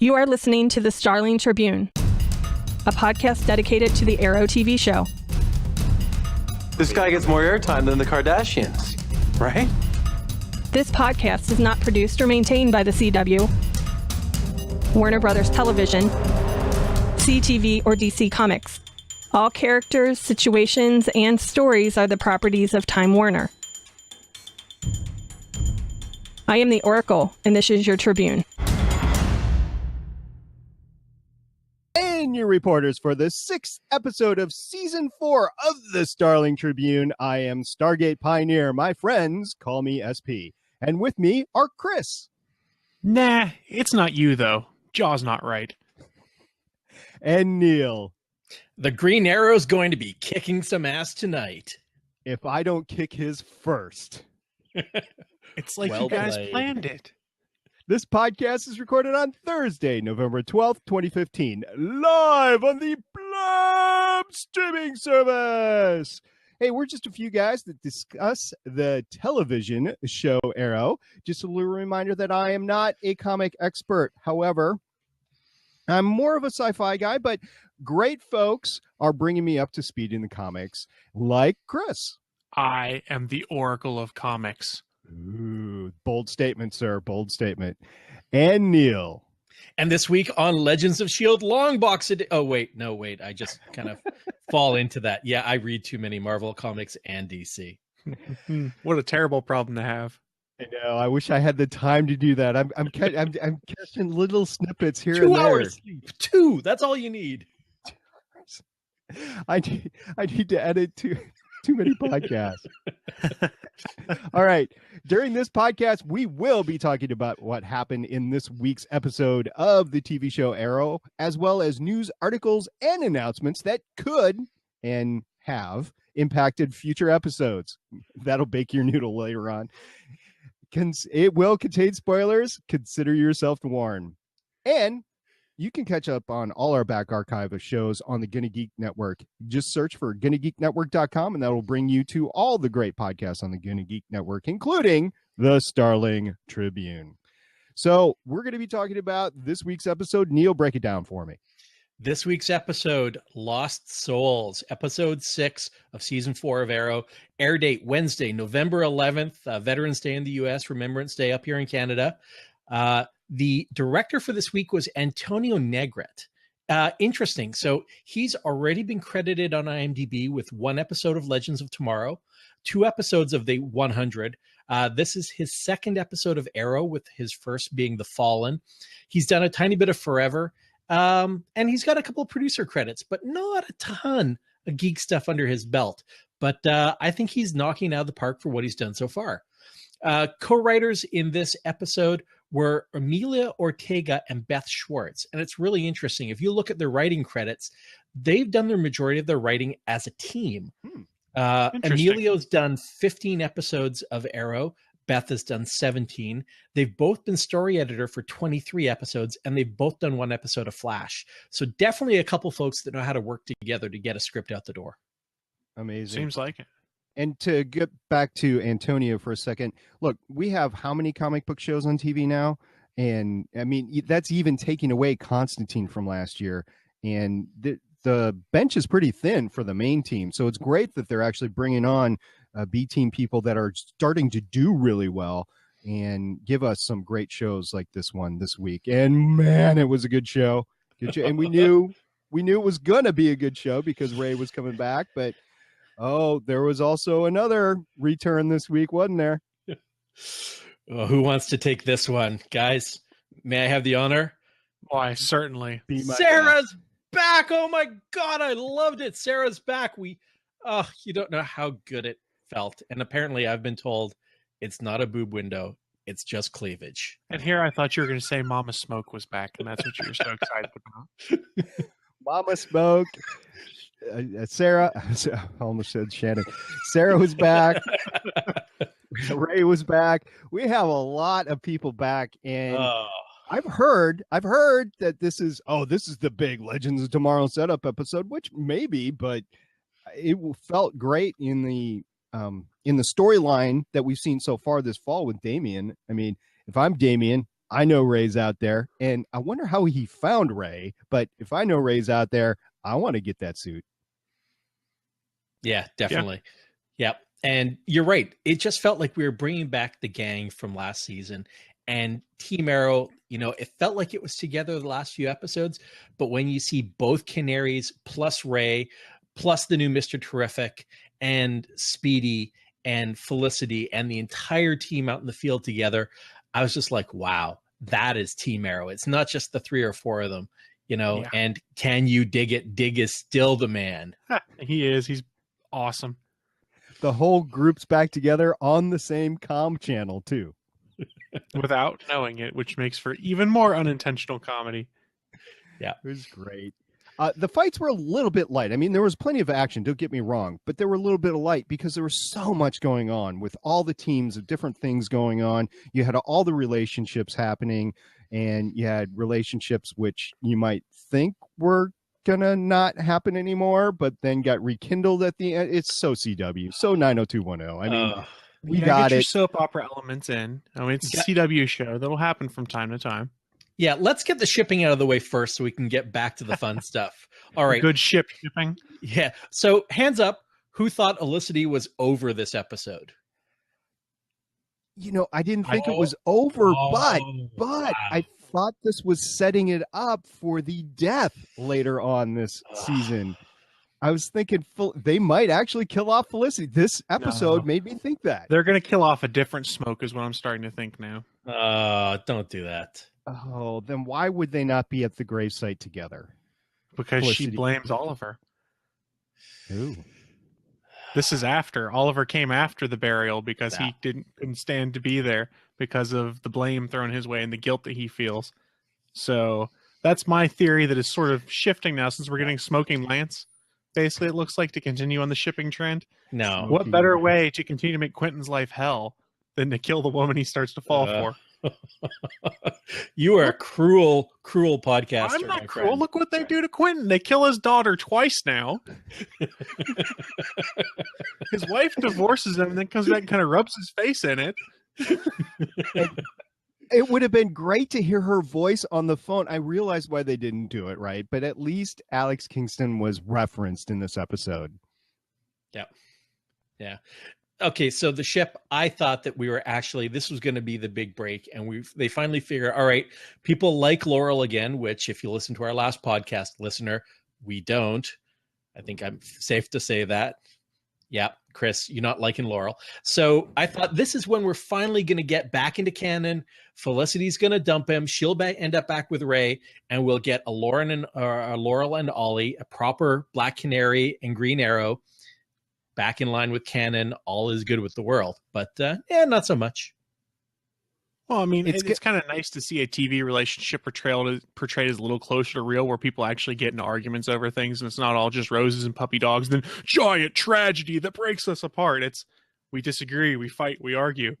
You are listening to the Starling Tribune, a podcast dedicated to the Arrow TV show. This guy gets more airtime than the Kardashians, right? This podcast is not produced or maintained by the CW, Warner Brothers Television, CTV, or DC Comics. All characters, situations, and stories are the properties of Time Warner. I am the Oracle, and this is your Tribune. And your reporters for the 6th episode of Season 4 of the Starling Tribune. I am Stargate Pioneer. My friends call me SP. And with me are Chris. Nah, it's not you, though. Jaw's not right. And Neil. The Green Arrow's going to be kicking some ass tonight. If I don't kick his first. It's like Well you guys played. planned it. This podcast is recorded on Thursday, November 12th, 2015, live on the Blab streaming service. Hey, we're just a few guys that discuss the television show Arrow. Just a little reminder that I am not a comic expert. However, I'm more of a sci-fi guy, but great folks are bringing me up to speed in the comics, like Chris. I am the Oracle of Comics. Ooh, bold statement, sir. Bold statement. And Neil. And this week on Legends of S.H.I.E.L.D. Long Box Edition. Oh, wait. I just kind of fall into that. Yeah, I read too many Marvel comics and DC. What a terrible problem to have. I know. I wish I had the time to do that. I'm catching little snippets here 2 and there. hours sleep. 2. That's all you need. I need to edit too many podcasts. All right. During this podcast, we will be talking about what happened in this week's episode of the TV show Arrow, as well as news articles and announcements that could and have impacted future episodes. That'll bake your noodle later on. It will contain spoilers. Consider yourself warned. And you can catch up on all our back archive of shows on the Gonna Geek Network. Just search for GonnaGeekNetwork.com, and that will bring you to all the great podcasts on the Gonna Geek Network, including the Starling Tribune. So we're going to be talking about this week's episode. Neil, break it down for me. This week's episode, Lost Souls, episode 6 of season 4 of Arrow. Air date Wednesday, November 11th, Veterans Day in the U.S., Remembrance Day up here in Canada. The director for this week was Antonio Negret. Interesting. So he's already been credited on IMDb with 1 episode of Legends of Tomorrow, 2 episodes of the 100. This is his 2nd episode of Arrow, with his first being The Fallen. He's done a tiny bit of Forever, and he's got a couple of producer credits, but not a ton of geek stuff under his belt. But I think he's knocking out of the park for what he's done so far. Co-writers in this episode were Amelia Ortega and Beth Schwartz. And it's really interesting. If you look at their writing credits, they've done their majority of their writing as a team. Emilio's done 15 episodes of Arrow. Beth has done 17. They've both been story editor for 23 episodes, and they've both done 1 episode of Flash. So definitely a couple folks that know how to work together to get a script out the door. Amazing. Seems like it. And to get back to Antonio for a second, look, we have how many comic book shows on TV now? And I mean, that's even taking away Constantine from last year. And the bench is pretty thin for the main team. So it's great that they're actually bringing on B team people that are starting to do really well and give us some great shows like this one this week. And man, it was a good show. And we knew it was going to be a good show because Ray was coming back, but there was also another return this week, wasn't there? Well, who wants to take this one? Guys, may I have the honor? Why, certainly. Sarah's back. Oh my God, I loved it. Sarah's back. You don't know how good it felt. And apparently I've been told it's not a boob window. It's just cleavage. And here I thought you were going to say Mama Smoak was back, and that's what you were so excited about. Mama Smoak. Sarah, I almost said Shannon. Sarah was back. Ray was back. We have a lot of people back, and I've heard that this is the big Legends of Tomorrow setup episode, which maybe, but it felt great in the storyline that we've seen so far this fall with Damian. I mean, if I'm Damian, I know Ray's out there, and I wonder how he found Ray. But if I know Ray's out there, I want to get that suit. Yeah, definitely. Yep. And you're right. It just felt like we were bringing back the gang from last season. And Team Arrow, it felt like it was together the last few episodes. But when you see both Canaries plus Ray, plus the new Mr. Terrific and Speedy and Felicity and the entire team out in the field together, I was just like, wow, that is Team Arrow. It's not just the 3 or 4 of them, and can you dig it? Dig is still the man. He is. He's awesome. The whole group's back together on the same comm channel, too. Without knowing it, which makes for even more unintentional comedy. Yeah, it was great. The fights were a little bit light. I mean, there was plenty of action, don't get me wrong, but they were a little bit light because there was so much going on with all the teams of different things going on. You had all the relationships happening, and you had relationships which you might think were gonna not happen anymore, but then got rekindled at the end. It's so CW, so 90210. I mean, we got get your it. soap opera elements in. I mean, it's a CW show that'll happen from time to time. Yeah, let's get the shipping out of the way first so we can get back to the fun stuff. All right. Good shipping. Yeah. So hands up, who thought Elicity was over this episode? I didn't think it was over, but wow. I thought this was setting it up for the death later on this season. I was thinking they might actually kill off Felicity. This episode made me think that. They're going to kill off a different Smoak is what I'm starting to think now. Don't do that. Oh, then why would they not be at the gravesite together? Because Felicity. she blames Oliver. Ooh. This is after. Oliver came after the burial because he couldn't stand to be there because of the blame thrown his way and the guilt that he feels. So that's my theory that is sort of shifting now since we're getting Smoking Lance. Basically, it looks like to continue on the shipping trend. No. What better way to continue to make Quentin's life hell than to kill the woman he starts to fall for? You are a cruel podcaster. I'm not cruel. Look what they do to Quentin. They kill his daughter twice now. His wife divorces him and then comes back and kind of rubs his face in it. It would have been great to hear her voice on the phone. I realized why they didn't do it, right? But at least Alex Kingston was referenced in this episode. Yeah. Okay, so the ship, I thought that this was going to be the big break, and they finally figure, all right, people like Laurel again, which if you listen to our last podcast, listener, we don't. I think I'm safe to say that. Yeah, Chris, you're not liking Laurel. So I thought this is when we're finally going to get back into canon. Felicity's going to dump him. She'll end up back with Ray, and we'll get a Laurel and Ollie, a proper Black Canary and Green Arrow, back in line with canon. All is good with the world. But not so much. Well, I mean, it's kind of nice to see a TV relationship portrayed as a little closer to real, where people actually get into arguments over things, and it's not all just roses and puppy dogs, then giant tragedy that breaks us apart. It's we disagree, we fight, we argue.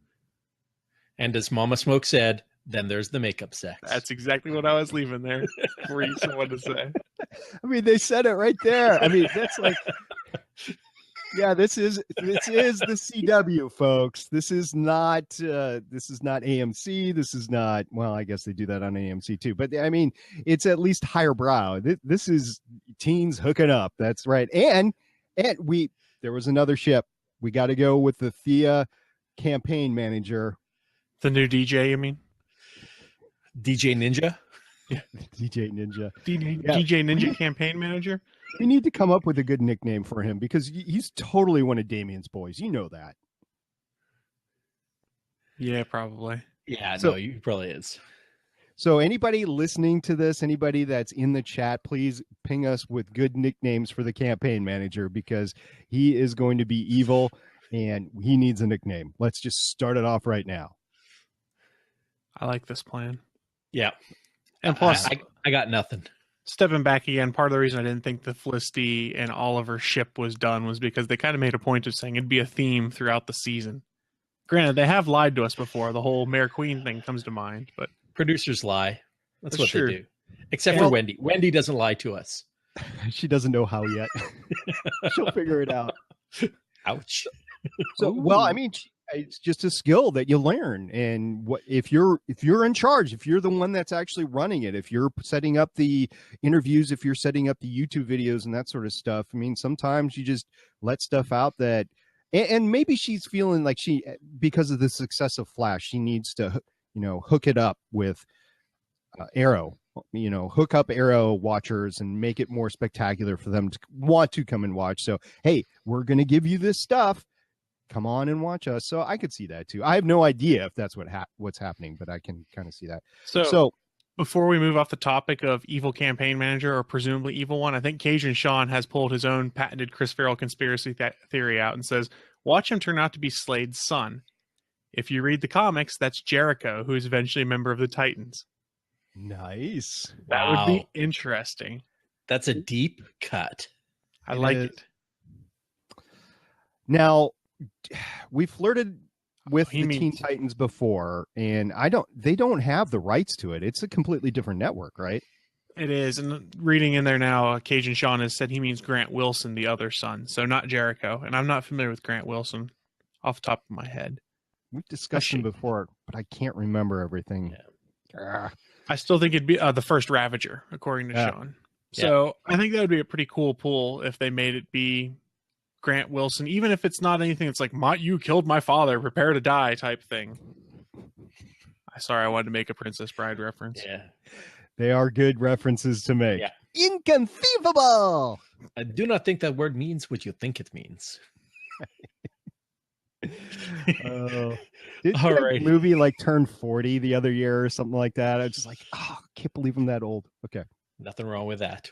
And as Mama Smoak said, then there's the makeup sex. That's exactly what I was leaving there for you someone to say. I mean, they said it right there. I mean, that's like... Yeah, this is the CW, folks. This is not AMC. This is not, well, I guess they do that on AMC too. But I mean, it's at least higher brow. This is teens hooking up. That's right. And there was another ship. We got to go with the Thea campaign manager. The new DJ, you mean? DJ Ninja? Yeah, DJ Ninja. DJ Ninja campaign manager? We need to come up with a good nickname for him because he's totally one of Damien's boys. You know that. Yeah, probably. Yeah, no, he probably is. So anybody listening to this, anybody that's in the chat, please ping us with good nicknames for the campaign manager because he is going to be evil and he needs a nickname. Let's just start it off right now. I like this plan. Yeah. And plus, I got nothing. Stepping back again, part of the reason I didn't think the Felicity and Oliver ship was done was because they kind of made a point of saying it'd be a theme throughout the season. Granted, they have lied to us before. The whole Mayor Queen thing comes to mind, but producers lie. That's what true. They do. Except for Wendy. Wendy doesn't lie to us. She doesn't know how yet. She'll figure it out. Ouch. So, well, I mean, It's just a skill that you learn. And what if you're in charge, if you're the one that's actually running it, if you're setting up the interviews, if you're setting up the YouTube videos and that sort of stuff, I mean, sometimes you just let stuff out that, and maybe she's feeling like because of the success of Flash, she needs to, hook it up with Arrow, hook up Arrow watchers and make it more spectacular for them to want to come and watch. So, hey, we're going to give you this stuff. Come on and watch us. So I could see that too. I have no idea if that's what's happening, but I can kind of see that. So before we move off the topic of evil campaign manager or presumably evil one, I think Cajun Sean has pulled his own patented Chris Farrell conspiracy theory out and says, watch him turn out to be Slade's son. If you read the comics, that's Jericho, who is eventually a member of the Titans. Nice. That would be interesting. That's a deep cut. I like it. Now, we flirted with the Teen Titans before, and they don't have the rights to it. It's a completely different network, right? It is. And reading in there now, Cajun Sean has said he means Grant Wilson, the other son, so not Jericho. And I'm not familiar with Grant Wilson off the top of my head. We've discussed him before, but I can't remember everything. Yeah. I still think it'd be the first Ravager, according to Sean. So I think that would be a pretty cool pull if they made it be Grant Wilson, even if it's not anything that's like, you killed my father, prepare to die type thing. Sorry, I wanted to make a Princess Bride reference. Yeah. They are good references to make. Yeah. Inconceivable! I do not think that word means what you think it means. Did that movie like turn 40 the other year or something like that? I was just like, I can't believe I'm that old. Okay. Nothing wrong with that.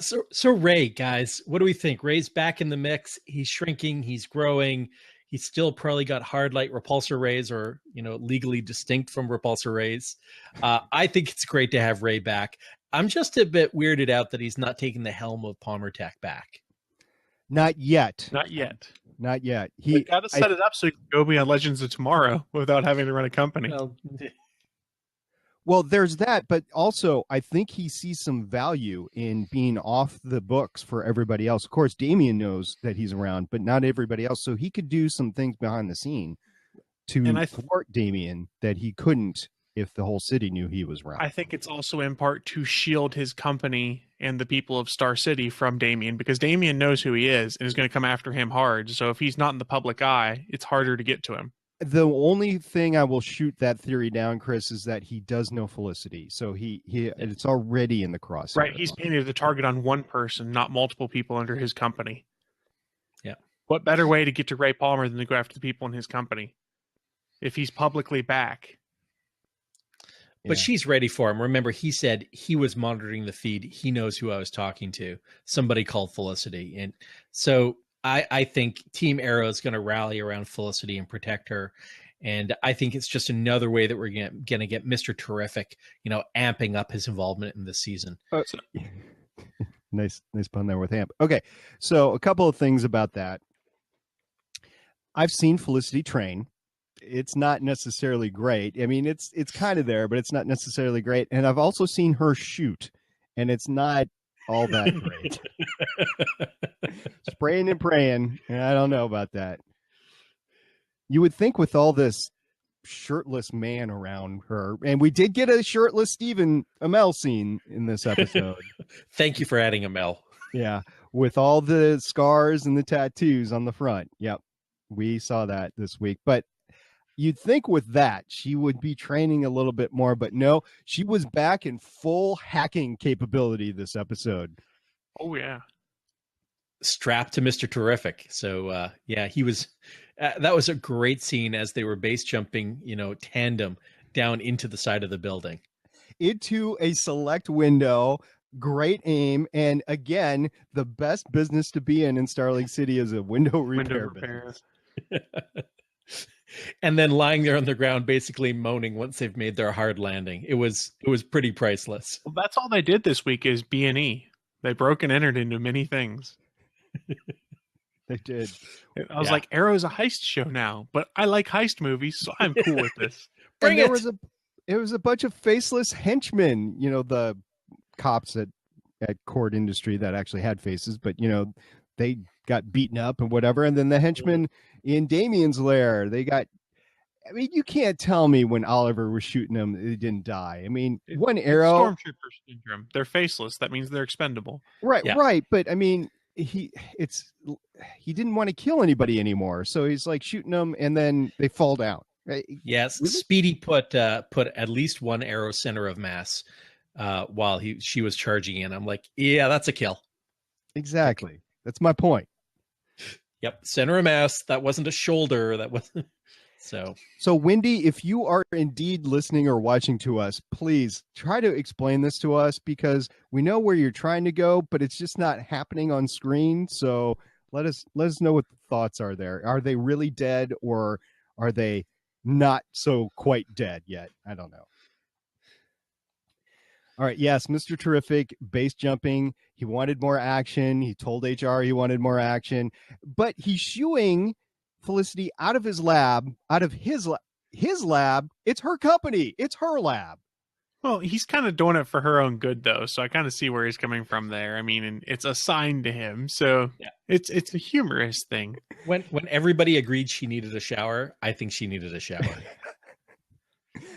So Ray, guys, what do we think? Ray's back in the mix. He's shrinking. He's growing. He's still probably got hard light repulsor rays, or legally distinct from repulsor rays. I think it's great to have Ray back. I'm just a bit weirded out that he's not taking the helm of Palmer Tech back. Not yet. Not yet. Not yet. He got to set it up so he can go be on Legends of Tomorrow without having to run a company. Well, there's that, but also I think he sees some value in being off the books for everybody else. Of course, Damian knows that he's around, but not everybody else. So he could do some things behind the scene to thwart Damian that he couldn't if the whole city knew he was around. I think it's also in part to shield his company and the people of Star City from Damian, because Damian knows who he is and is going to come after him hard. So if he's not in the public eye, it's harder to get to him. The only thing I will shoot that theory down, Chris, is that he does know Felicity. So it's already in the crosshair. Right. He's painted the target on one person, not multiple people under his company. Yeah. What better way to get to Ray Palmer than to go after the people in his company if he's publicly back? But she's ready for him. Remember, he said he was monitoring the feed. He knows who I was talking to. Somebody called Felicity. And so I think Team Arrow is going to rally around Felicity and protect her. And I think it's just another way that we're going to get Mr. Terrific, amping up his involvement in this season. Nice pun there with amp. Okay, so a couple of things about that. I've seen Felicity train. It's not necessarily great. I mean, it's kind of there, but it's not necessarily great. And I've also seen her shoot, and it's not all that great. Spraying and praying. I don't know about that. You would think with all this shirtless man around her, and we did get a shirtless Stephen Amell scene in this episode. Thank you for adding Amell. Yeah, with all the scars and the tattoos on the front. Yep, we saw that this week. But you'd think with that, she would be training a little bit more, but no, she was back in full hacking capability this episode. Oh, yeah. Strapped to Mr. Terrific. So, he was, that was a great scene as they were base jumping, tandem down into the side of the building. Into a select window, great aim, and again, the best business to be in Starling City is a window repair business. And then lying there on the ground, basically moaning once they've made their hard landing. It was pretty priceless. Well, that's all they did this week is B&E. They broke and entered into many things. They did. I was like, Arrow's a heist show now, but I like heist movies, so I'm cool with this. It was a bunch of faceless henchmen, the cops at Court Industry that actually had faces, but they got beaten up and whatever. And then the henchmen in Damien's lair, they got. I mean, you can't tell me when Oliver was shooting them, they didn't die. I mean, one arrow. Stormtrooper syndrome. They're faceless. That means they're expendable. Right, Yeah. right. But I mean, he didn't want to kill anybody anymore, so he's like shooting them, and then they fall down. Right? Yes, Really? Speedy put at least one arrow center of mass while she was charging in. I'm like, yeah, that's a kill. Exactly. That's my point. Yep, center of mass. That wasn't a shoulder. That was So, Wendy, if you are indeed listening or watching to us, please try to explain this to us, because we know where you're trying to go, but it's just not happening on screen. So let us know what the thoughts are there. Are they really dead, or are they not so quite dead yet? I don't know. All right. Yes, Mr. Terrific, base jumping. He wanted more action. He told HR he wanted more action, but he's shooing Felicity out of his lab, his lab. It's her company. It's her lab. Well, he's kind of doing it for her own good, though. So I kind of see where he's coming from there. I mean, and it's assigned to him, so Yeah. it's a humorous thing. when everybody agreed she needed a shower, I think she needed a shower.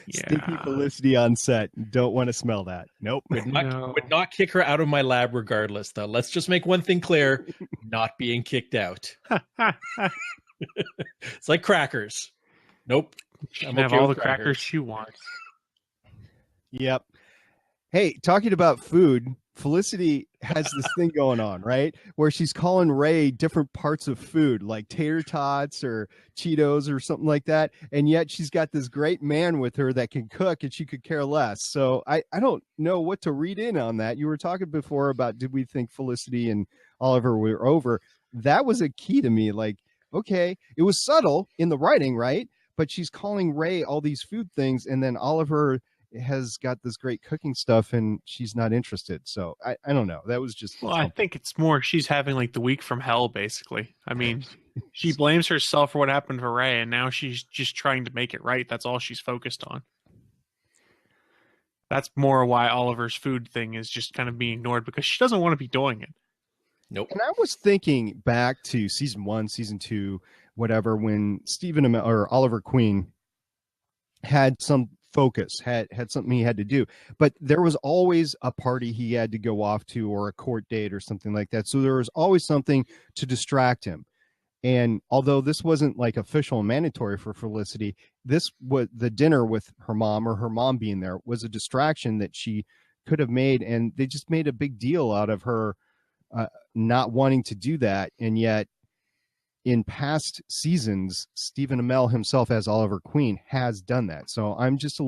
Stinky Yeah. Felicity on set. Don't want to smell that. Nope. Would not, No. would not kick her out of my lab regardless, though. Let's just make one thing clear: not being kicked out. It's like crackers. Nope. She I'm can have okay all the with crackers she wants. Yep. Hey, talking about food, Felicity has this thing going on, right? Where she's calling Ray different parts of food, like tater tots or Cheetos or something like that. And yet she's got this great man with her that can cook, and she could care less. So I don't know what to read in on that. You were talking before about, did we think Felicity and Oliver were over? That was a key to me. Like, okay, it was subtle in the writing, right? But she's calling Ray all these food things, and then Oliver has got this great cooking stuff, and she's not interested. So I don't know. That was just Well, I think it's more she's having like the week from hell, basically. I mean, she blames herself for what happened to Ray, and now she's just trying to make it right. That's all she's focused on. That's more why Oliver's food thing is just kind of being ignored, because she doesn't want to be doing it. Nope. And I was thinking back to season 1, season 2, whatever, when Stephen Amell or Oliver Queen had some focus, had something he had to do, but there was always a party he had to go off to, or a court date or something like that. So there was always something to distract him. And although this wasn't like official and mandatory for Felicity, this was the dinner with her mom, or her mom being there, was a distraction that she could have made. And they just made a big deal out of her not wanting to do that. And yet in past seasons, Stephen Amell himself as Oliver Queen has done that. So I'm just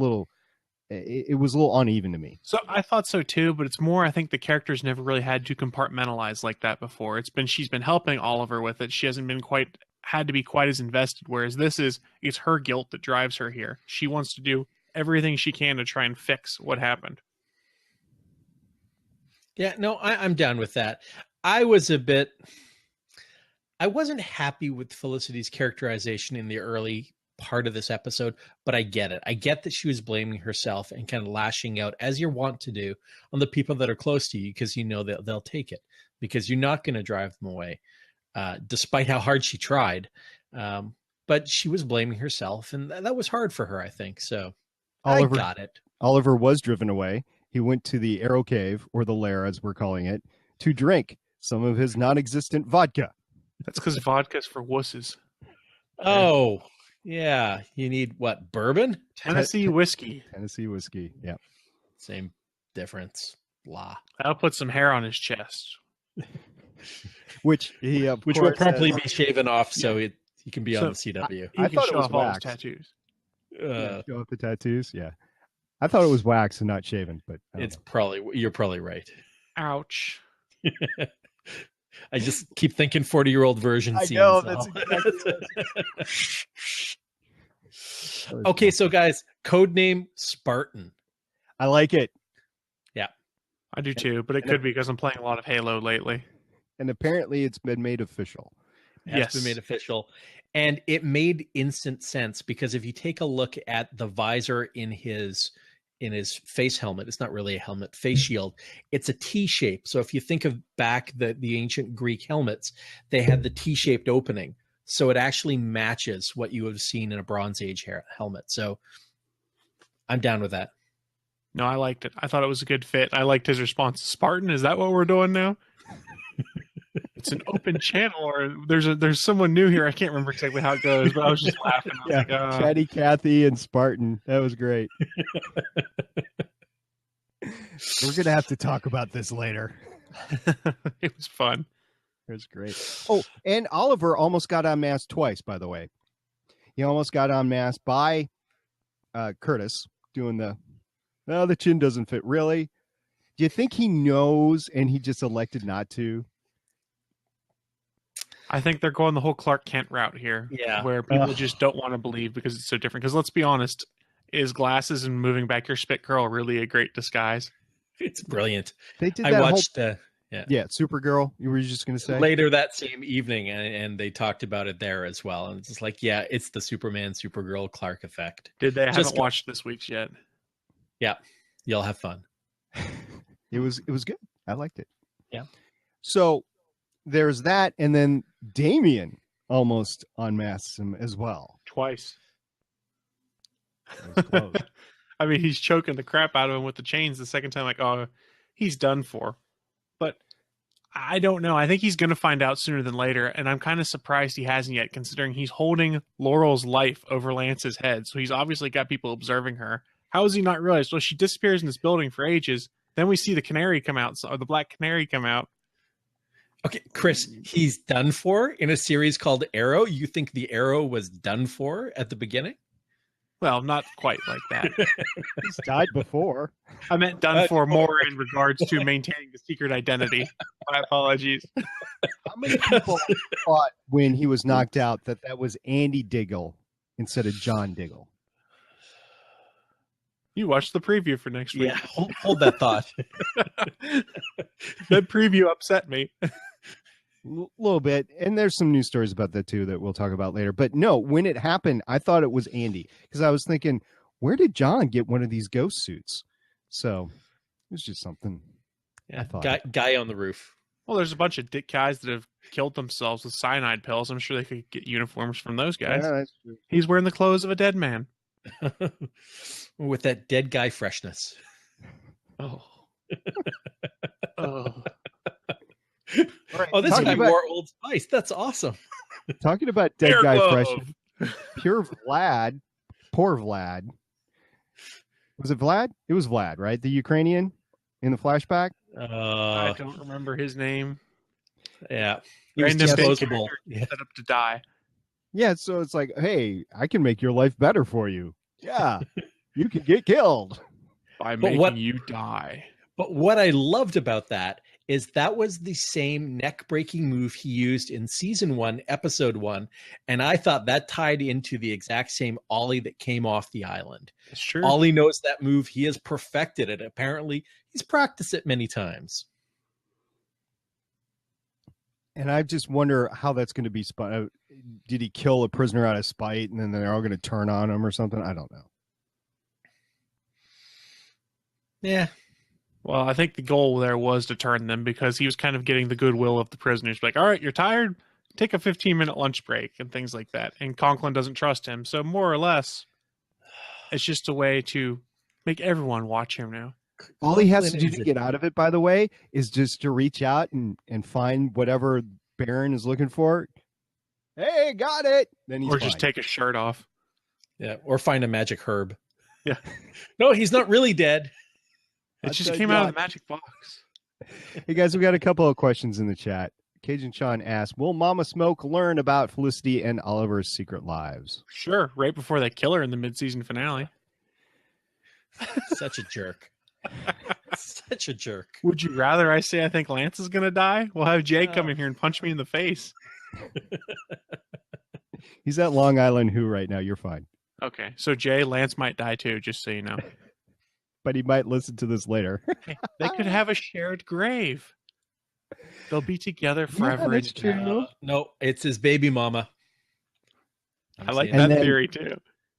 it was a little uneven to me. So I thought so too, but it's more, I think the character's never really had to compartmentalize like that before. She's been helping Oliver with it. She hasn't been had to be quite as invested. Whereas it's her guilt that drives her here. She wants to do everything she can to try and fix what happened. Yeah, no, I'm down with that. I wasn't happy with Felicity's characterization in the early part of this episode, but I get it. I get that she was blaming herself and kind of lashing out, as you're wont to do, on the people that are close to you, because you know that they'll take it, because you're not going to drive them away, despite how hard she tried. But she was blaming herself, and that was hard for her, I think. So I got it. Oliver was driven away. He went to the Arrow Cave, or the lair as we're calling it, to drink some of his non-existent vodka. That's because vodka's for wusses. Oh, yeah. You need what? Bourbon? Tennessee whiskey. Tennessee whiskey. Yeah. Same difference. Blah. That'll put some hair on his chest. Which he, of Which course, will promptly has- be shaven off, so he can be on the CW. I He thought can it show was off all his wax. tattoos. show off the tattoos. Yeah. I thought it was wax and not shaven, but I don't know. You're probably right. Ouch. I just keep thinking 40-year-old version I scenes. know, now. that's exactly what Okay, so guys, codename Spartan. I like it. I do too, but it could be because I'm playing a lot of Halo lately. And apparently it's been made official. Has Yes. been made official. And it made instant sense, because if you take a look at the visor in his in his face helmet. It's not really a helmet, face shield. It's a T shape. So if you think of back the ancient Greek helmets, they had the T-shaped opening. So it actually matches what you would have seen in a Bronze Age helmet. So I'm down with that. No, I liked it. I thought it was a good fit. I liked his response. Spartan, is that what we're doing now? It's an open channel, or there's someone new here. I can't remember exactly how it goes, but I was just laughing. I was like, Chatty Cathy and Spartan. That was great. We're going to have to talk about this later. It was fun. It was great. Oh, and Oliver almost got unmasked twice, by the way. He almost got unmasked by Curtis doing the chin doesn't fit. Really? Do you think he knows and he just elected not to? I think they're going the whole Clark Kent route here. Yeah. Where people just don't want to believe because it's so different. Because let's be honest, is glasses and moving back your spit curl really a great disguise? It's brilliant. They did I that watched Supergirl. You were just going to say later that same evening, and they talked about it there as well. And it's just like, yeah, it's the Superman, Supergirl, Clark effect. Did they haven't watched this week's yet? Yeah, you'll have fun. It was good. I liked it. Yeah. So there's that, and then Damian almost unmasks him as well. Twice. It was close. I mean, he's choking the crap out of him with the chains the second time, like, oh, he's done for. But I don't know. I think he's going to find out sooner than later, and I'm kind of surprised he hasn't yet, considering he's holding Laurel's life over Lance's head. So he's obviously got people observing her. How has he not realized? Well, she disappears in this building for ages. Then we see the canary come out, or the black canary come out. Okay, Chris, he's done for in a series called Arrow. You think the Arrow was done for at the beginning? Well, not quite like that. He's died before. I meant done for more in regards to maintaining the secret identity. My apologies. How many people thought when he was knocked out that was Andy Diggle instead of John Diggle? You watched the preview for next week. Yeah, hold that thought. That preview upset me. A little bit, and there's some news stories about that too that we'll talk about later. But no, when it happened, I thought it was Andy because I was thinking, where did John get one of these ghost suits? So it was just something. Yeah, guy on the roof. Well, there's a bunch of dick guys that have killed themselves with cyanide pills. I'm sure they could get uniforms from those guys. Yeah, that's true. He's wearing the clothes of a dead man. With that dead guy freshness. Oh. Oh. Right, oh, this guy wore Old Spice. That's awesome. Talking about dead Air guy glove. fresh. Poor Vlad. Was it Vlad? It was Vlad, right? The Ukrainian in the flashback. I don't remember his name. Yeah, he was Random disposable. Set up to die. Yeah, so it's like, hey, I can make your life better for you. Yeah, you can get killed by making you die. But what I loved about that is that was the same neck-breaking move he used in season 1, episode 1, and I thought that tied into the exact same Ollie that came off the island. It's true. Ollie knows that move. He has perfected it. Apparently, he's practiced it many times. And I just wonder how that's going to be spun. Did he kill a prisoner out of spite, and then they're all going to turn on him or something? I don't know. Yeah. Well, I think the goal there was to turn them because he was kind of getting the goodwill of the prisoners. Like, all right, you're tired? Take a 15-minute lunch break and things like that. And Conklin doesn't trust him. So more or less, it's just a way to make everyone watch him now. All he has to do to get out of it, by the way, is just to reach out and find whatever Baron is looking for. Hey, got it. Then he's or fine. just take his shirt off. Yeah, or find a magic herb. Yeah. No, he's not really dead. It just came out of the magic box. Hey, guys, we got a couple of questions in the chat. Cajun Sean asked, will Mama Smoak learn about Felicity and Oliver's secret lives? Sure, right before they kill her in the mid-season finale. Such a jerk. Such a jerk. Would you rather I say I think Lance is going to die? We'll have Jay come in here and punch me in the face. He's at Long Island Who right now. You're fine. Okay, so Jay, Lance might die too, just so you know. But he might listen to this later. They could have a shared grave. They'll be together forever. Yeah, that's true. No, it's his baby mama. I like that theory too.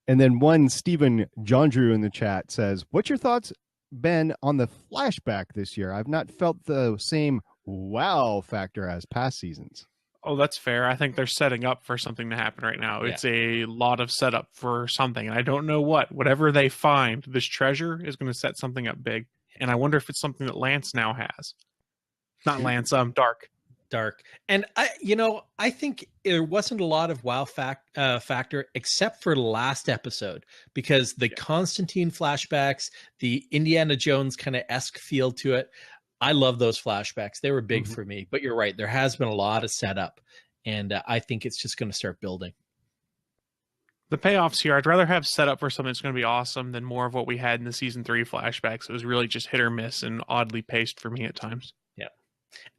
And then one Stephen John Drew in the chat says, "What's your thoughts, Ben, on the flashback this year? I've not felt the same wow factor as past seasons." Oh, that's fair. I think they're setting up for something to happen right now. Yeah. It's a lot of setup for something, and I don't know what. Whatever they find, this treasure is going to set something up big, and I wonder if it's something that Lance now has. Not Lance, Dark. And I think there wasn't a lot of wow factor except for last episode, because the Constantine flashbacks, the Indiana Jones kind of esque feel to it. I love those flashbacks. They were big for me, but you're right. There has been a lot of setup, and I think it's just going to start building. The payoffs here, I'd rather have set up for something that's going to be awesome than more of what we had in the season 3 flashbacks. It was really just hit or miss and oddly paced for me at times. Yeah.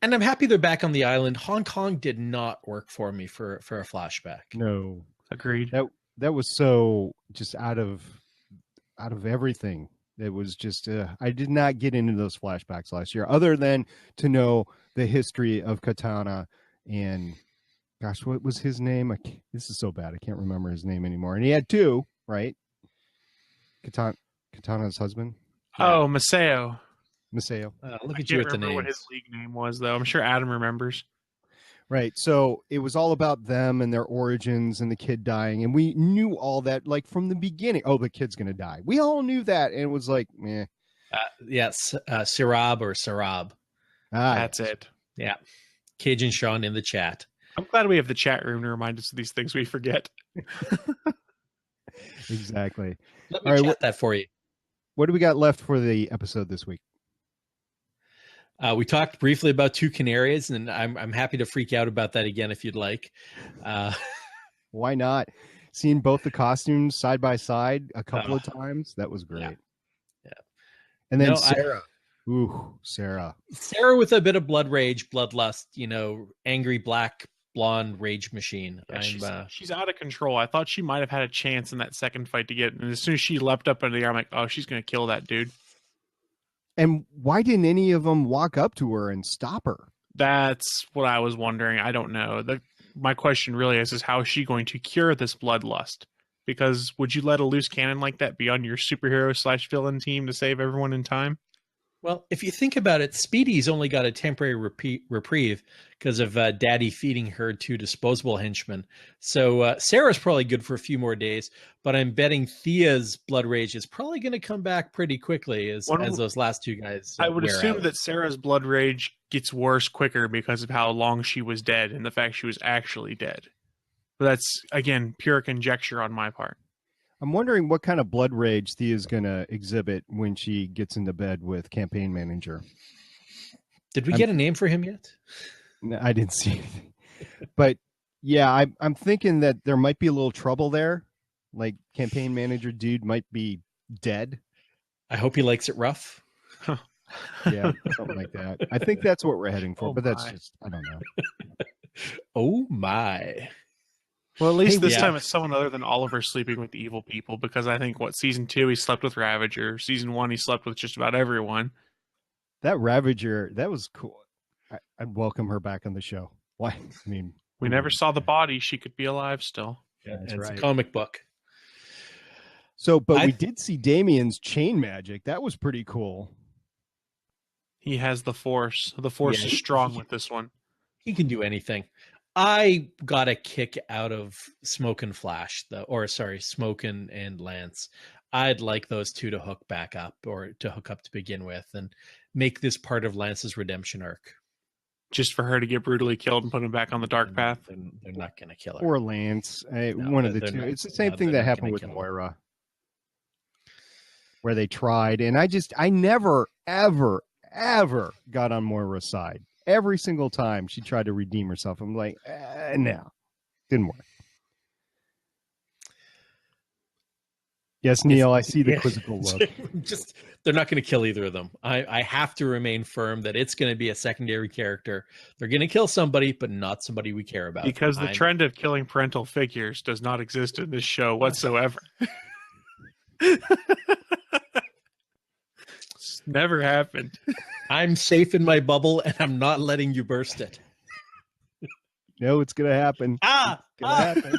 And I'm happy they're back on the island. Hong Kong did not work for me for a flashback. No. Agreed. That was so just out of everything. It was just I did not get into those flashbacks last year, other than to know the history of Katana and, gosh, what was his name? This is so bad. I can't remember his name anymore. And he had 2, right? Katana's husband. Oh, Maseo. Look at you with the names. What his league name was, though. I'm sure Adam remembers. Right. So it was all about them and their origins and the kid dying. And we knew all that, like, from the beginning. Oh, the kid's going to die. We all knew that. And it was like, meh. Yes. Sirab or Sarab. That's it. Yeah. Cajun Sean in the chat. I'm glad we have the chat room to remind us of these things we forget. Exactly. Let me chat that for you. What do we got left for the episode this week? We talked briefly about 2 canaries, and I'm happy to freak out about that again if you'd like. Why not? Seeing both the costumes side by side a couple of times, that was great. Yeah. And then Sara. Sara. Sara with a bit of blood rage, bloodlust, angry black blonde rage machine. Yeah, she's out of control. I thought she might have had a chance in that second fight to get it. And as soon as she leapt up into the air, I'm like, oh, she's going to kill that dude. And why didn't any of them walk up to her and stop her? That's what I was wondering. I don't know. My question really is how is she going to cure this bloodlust? Because would you let a loose cannon like that be on your superhero/villain team to save everyone in time? Well, if you think about it, Speedy's only got a temporary reprieve because of Daddy feeding her 2 disposable henchmen. So Sarah's probably good for a few more days, but I'm betting Thea's blood rage is probably going to come back pretty quickly as those last 2 guys. I would assume that Sarah's blood rage gets worse quicker because of how long she was dead and the fact she was actually dead. But that's, again, pure conjecture on my part. I'm wondering what kind of blood rage Thea's going to exhibit when she gets into bed with campaign manager. Did we get a name for him yet? No, I didn't see anything. But yeah, I'm thinking that there might be a little trouble there. Like, campaign manager dude might be dead. I hope he likes it rough. Yeah, something like that. I think that's what we're heading for, but that's just, I don't know. Oh my. Well, at least this time it's someone other than Oliver sleeping with the evil people, because I think, season 2 he slept with Ravager. Season 1 he slept with just about everyone. That Ravager, that was cool. I'd welcome her back on the show. Why? I mean, we never saw the body. She could be alive still. Yeah, it's right. A comic book. So, but we did see Damien's chain magic. That was pretty cool. He has the Force. The Force is strong with this one. He can do anything. I got a kick out of Smoak and Flash, Smoak and Lance. I'd like those 2 to hook back up, or to hook up to begin with, and make this part of Lance's redemption arc. Just for her to get brutally killed and put him back on the dark path? They're not going to kill her. Or Lance. One of the 2. It's the same thing that happened with Moira, where they tried. And I never, ever, ever got on Moira's side. Every single time she tried to redeem herself, I'm like, no, didn't work. Yes, Neil, I see the quizzical look. They're not going to kill either of them. I have to remain firm that it's going to be a secondary character. They're going to kill somebody, but not somebody we care about. Because the trend of killing parental figures does not exist in this show whatsoever. It's never happened. I'm safe in my bubble, and I'm not letting you burst it. No, it's going to happen. It's going to happen.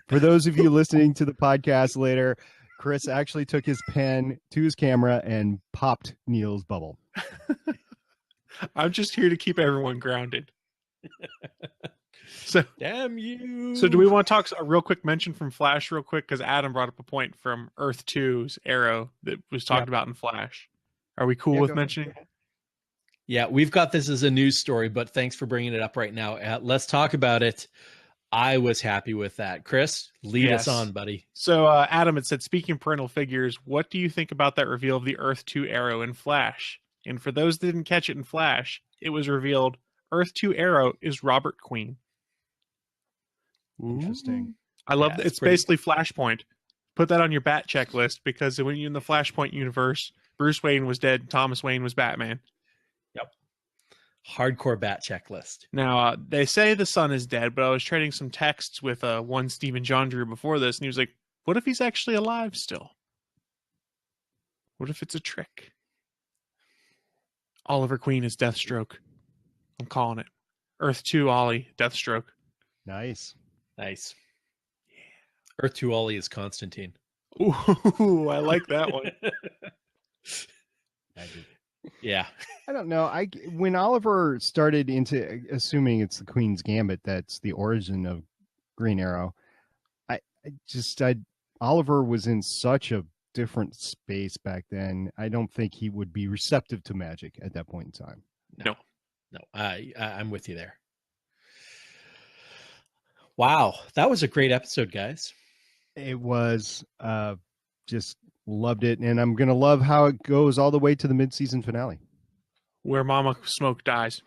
For those of you listening to the podcast later, Chris actually took his pen to his camera and popped Neil's bubble. I'm just here to keep everyone grounded. So, Damn you. so do we want to talk a real quick mention from Flash real quick? Because Adam brought up a point from Earth 2's Arrow that was talked about in Flash. Are we cool with mentioning? Yeah, we've got this as a news story, but thanks for bringing it up right now. Let's talk about it. I was happy with that. Chris, lead us on, buddy. So, Adam, it said, speaking of parental figures, what do you think about that reveal of the Earth 2 Arrow in Flash? And for those that didn't catch it in Flash, it was revealed Earth 2 Arrow is Robert Queen. Interesting. I love that. It's basically Flashpoint. Put that on your bat checklist, because when you're in the Flashpoint universe, Bruce Wayne was dead, Thomas Wayne was Batman. Yep. Hardcore bat checklist. Now, they say the son is dead, but I was trading some texts with one Stephen John Drew before this, and he was like, what if he's actually alive still? What if it's a trick? Oliver Queen is Deathstroke. I'm calling it. Earth 2 Ollie, Deathstroke. Nice. Nice. Earth 2 Ollie is Constantine. Ooh, I like that one. Yeah. I don't know. When Oliver started into assuming it's the Queen's Gambit, that's the origin of Green Arrow. Oliver was in such a different space back then. I don't think he would be receptive to magic at that point in time. No. I'm with you there. Wow, that was a great episode, guys. It was. Just loved it, and I'm gonna love how it goes all the way to the mid-season finale, where Mama Smoak dies.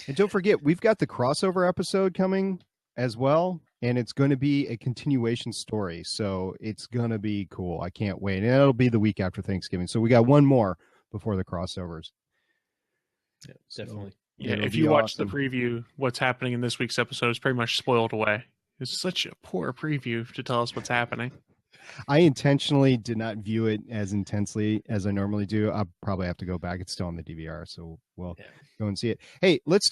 And don't forget, we've got the crossover episode coming as well, and it's going to be a continuation story, so it's going to be cool. I can't wait. And it'll be the week after Thanksgiving, so we got one more before the crossovers. Yeah, definitely. Yeah, if you watch the preview, what's happening in this week's episode is pretty much spoiled away. It's such a poor preview to tell us what's happening. I intentionally did not view it as intensely as I normally do. I'll probably have to go back. It's still on the DVR, so we'll go and see it. Hey, let's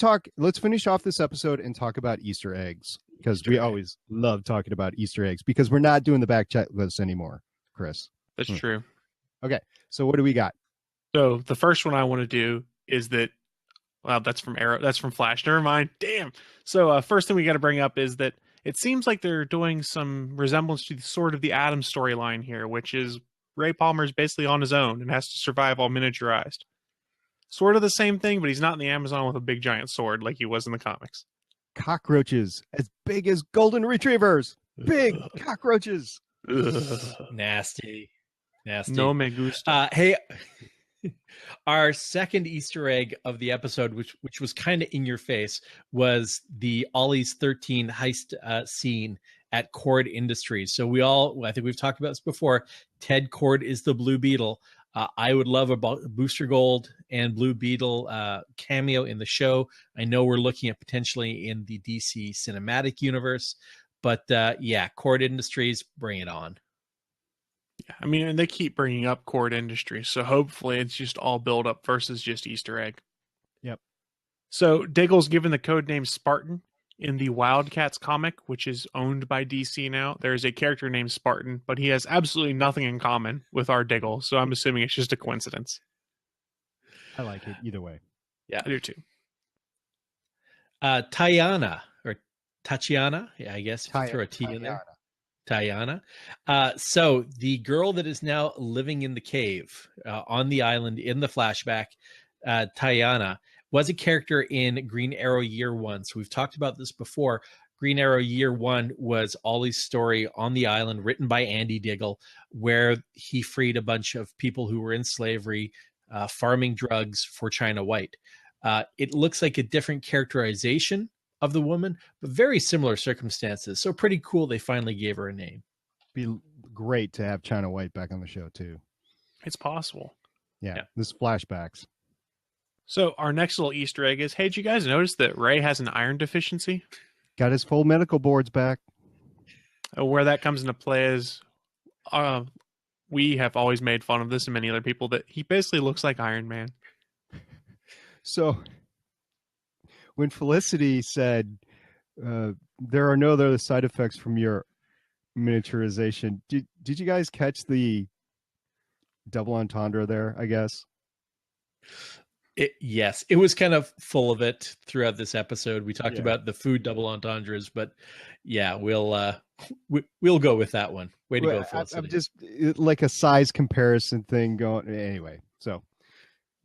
finish off this episode and talk about Easter eggs, because we always love talking about Easter eggs, because we're not doing the back checklist anymore, Chris. That's true. Okay, so what do we got? So the first one I want to do is that, well, that's from Arrow. That's from Flash. Never mind. Damn. So first thing we got to bring up is that it seems like they're doing some resemblance to sort of the Atom storyline here, which is Ray Palmer's basically on his own and has to survive all miniaturized. Sort of the same thing, but he's not in the Amazon with a big giant sword like he was in the comics. Cockroaches as big as golden retrievers. Big cockroaches. Nasty. No me gusta. Hey, our second Easter egg of the episode, which was kind of in your face, was the Ollie's 13 heist scene at Cord Industries. So I think we've talked about this before. Ted Cord is the Blue Beetle. I would love a Booster Gold and Blue Beetle cameo in the show. I know we're looking at potentially in the DC cinematic universe, but Cord Industries, bring it on. Yeah, I mean, and they keep bringing up Cord Industries, so hopefully it's just all build up versus just Easter egg. Yep. So Diggle's given the code name Spartan in the Wildcats comic, which is owned by DC now. There's a character named Spartan, but he has absolutely nothing in common with our Diggle, so I'm assuming it's just a coincidence. I like it either way. Yeah, I do too. Tatiana, or Tatiana, I guess, if you throw a T in there. Tatiana. So the girl that is now living in the cave on the island in the flashback, Tatiana, was a character in Green Arrow Year One. So we've talked about this before. Green Arrow Year One was Ollie's story on the island, written by Andy Diggle, where he freed a bunch of people who were in slavery, farming drugs for China White. It looks like a different characterization of the woman, but very similar circumstances. So pretty cool they finally gave her a name. Be great to have China White back on the show too. It's possible. Yeah. This flashbacks. So our next little Easter egg is, hey, did you guys notice that Ray has an iron deficiency? Got his full medical boards back. Where that comes into play is we have always made fun of this and many other people, that he basically looks like Iron Man. So when Felicity said there are no other side effects from your miniaturization. Did you guys catch the double entendre there? I guess. Yes, it was kind of full of it throughout this episode. We talked about the food double entendres, but yeah, we'll go with that one. Way to go, Felicity. I'm just like a size comparison thing going anyway. So,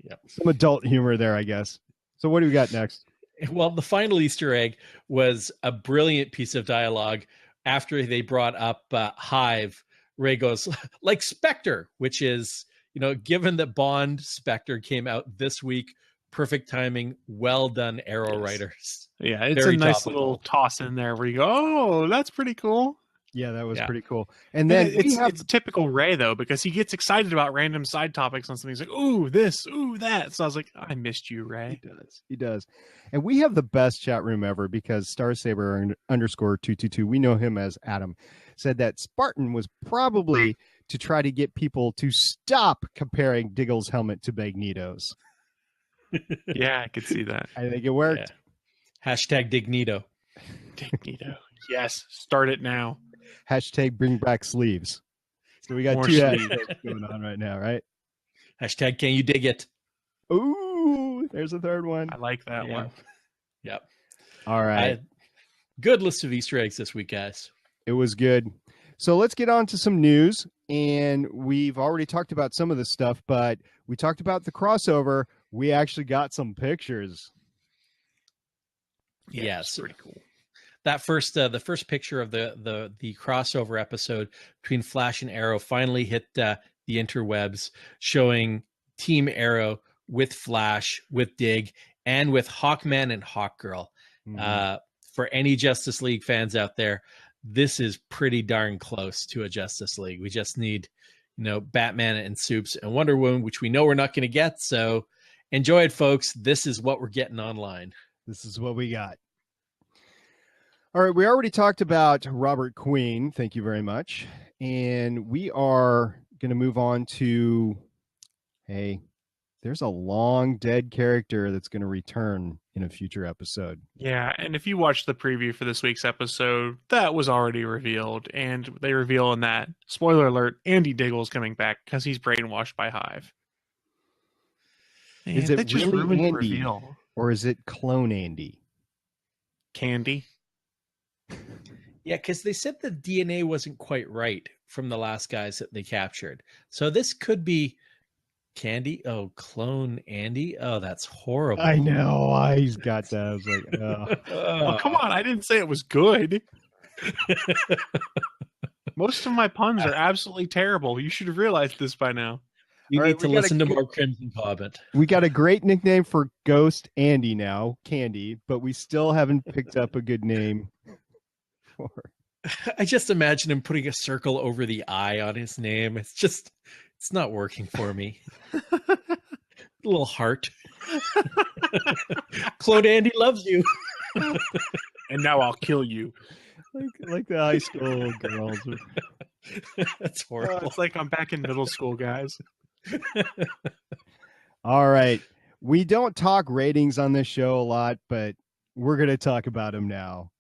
yeah, some adult humor there, I guess. So, what do we got next? Well, the final Easter egg was a brilliant piece of dialogue after they brought up Hive. Ray goes, like Spectre, which is, given that Bond Spectre came out this week, perfect timing, well done, Arrow writers. Yeah, it's Very a nice topical. little toss in there where you go, oh, that's pretty cool. Yeah, that was pretty cool. And then it's typical Ray, though, because he gets excited about random side topics on something. He's like, ooh, this, ooh, that. So I was like, I missed you, Ray. He does. And we have the best chat room ever because Starsaber _222, we know him as Adam, said that Spartan was probably to try to get people to stop comparing Diggle's helmet to Magneto's. Yeah, I could see that. I think it worked. Yeah. #Dignito. Dignito. Yes, start it now. # bring back sleeves. So we got More two sleeves. hashtags going on right now, right? # can you dig it? Ooh, there's a third one. I like that one. Yep. All right. Good list of Easter eggs this week, guys. It was good. So let's get on to some news. And we've already talked about some of this stuff, but we talked about the crossover. We actually got some pictures. Yeah, Yes, pretty cool. That the first picture of the crossover episode between Flash and Arrow finally hit the interwebs, showing Team Arrow with Flash, with Dig, and with Hawkman and Hawkgirl. For any Justice League fans out there, this is pretty darn close to a Justice League. We just need, Batman and Supes and Wonder Woman, which we know we're not going to get. So enjoy it, folks. This is what we're getting online. This is what we got. All right, we already talked about Robert Queen. Thank you very much. And we are going to move on to, hey, there's a long dead character that's going to return in a future episode. Yeah, and if you watch the preview for this week's episode, that was already revealed, and they reveal in that, spoiler alert, Andy Diggle's coming back because he's brainwashed by Hive. Is And it just really ruined the Andy, reveal. or is it clone Andy? Candy? Yeah, because they said the DNA wasn't quite right from the last guys that they captured. So this could be Candy. Oh, clone Andy. Oh, that's horrible. I know. He's got that. I was like, Oh, come on. I didn't say it was good. Most of my puns are absolutely terrible. You should have realized this by now. You All need right, to we gotta listen to get- more Crimson Comment. we got a great nickname for Ghost Andy now, Candy, but we still haven't picked up a good name for. I just imagine him putting a circle over the I on his name. It's not working for me. A little heart. Clone Andy loves you. And now I'll kill you. Like the high school girls. That's horrible. It's like I'm back in middle school, guys. All right. We don't talk ratings on this show a lot, but we're going to talk about them now.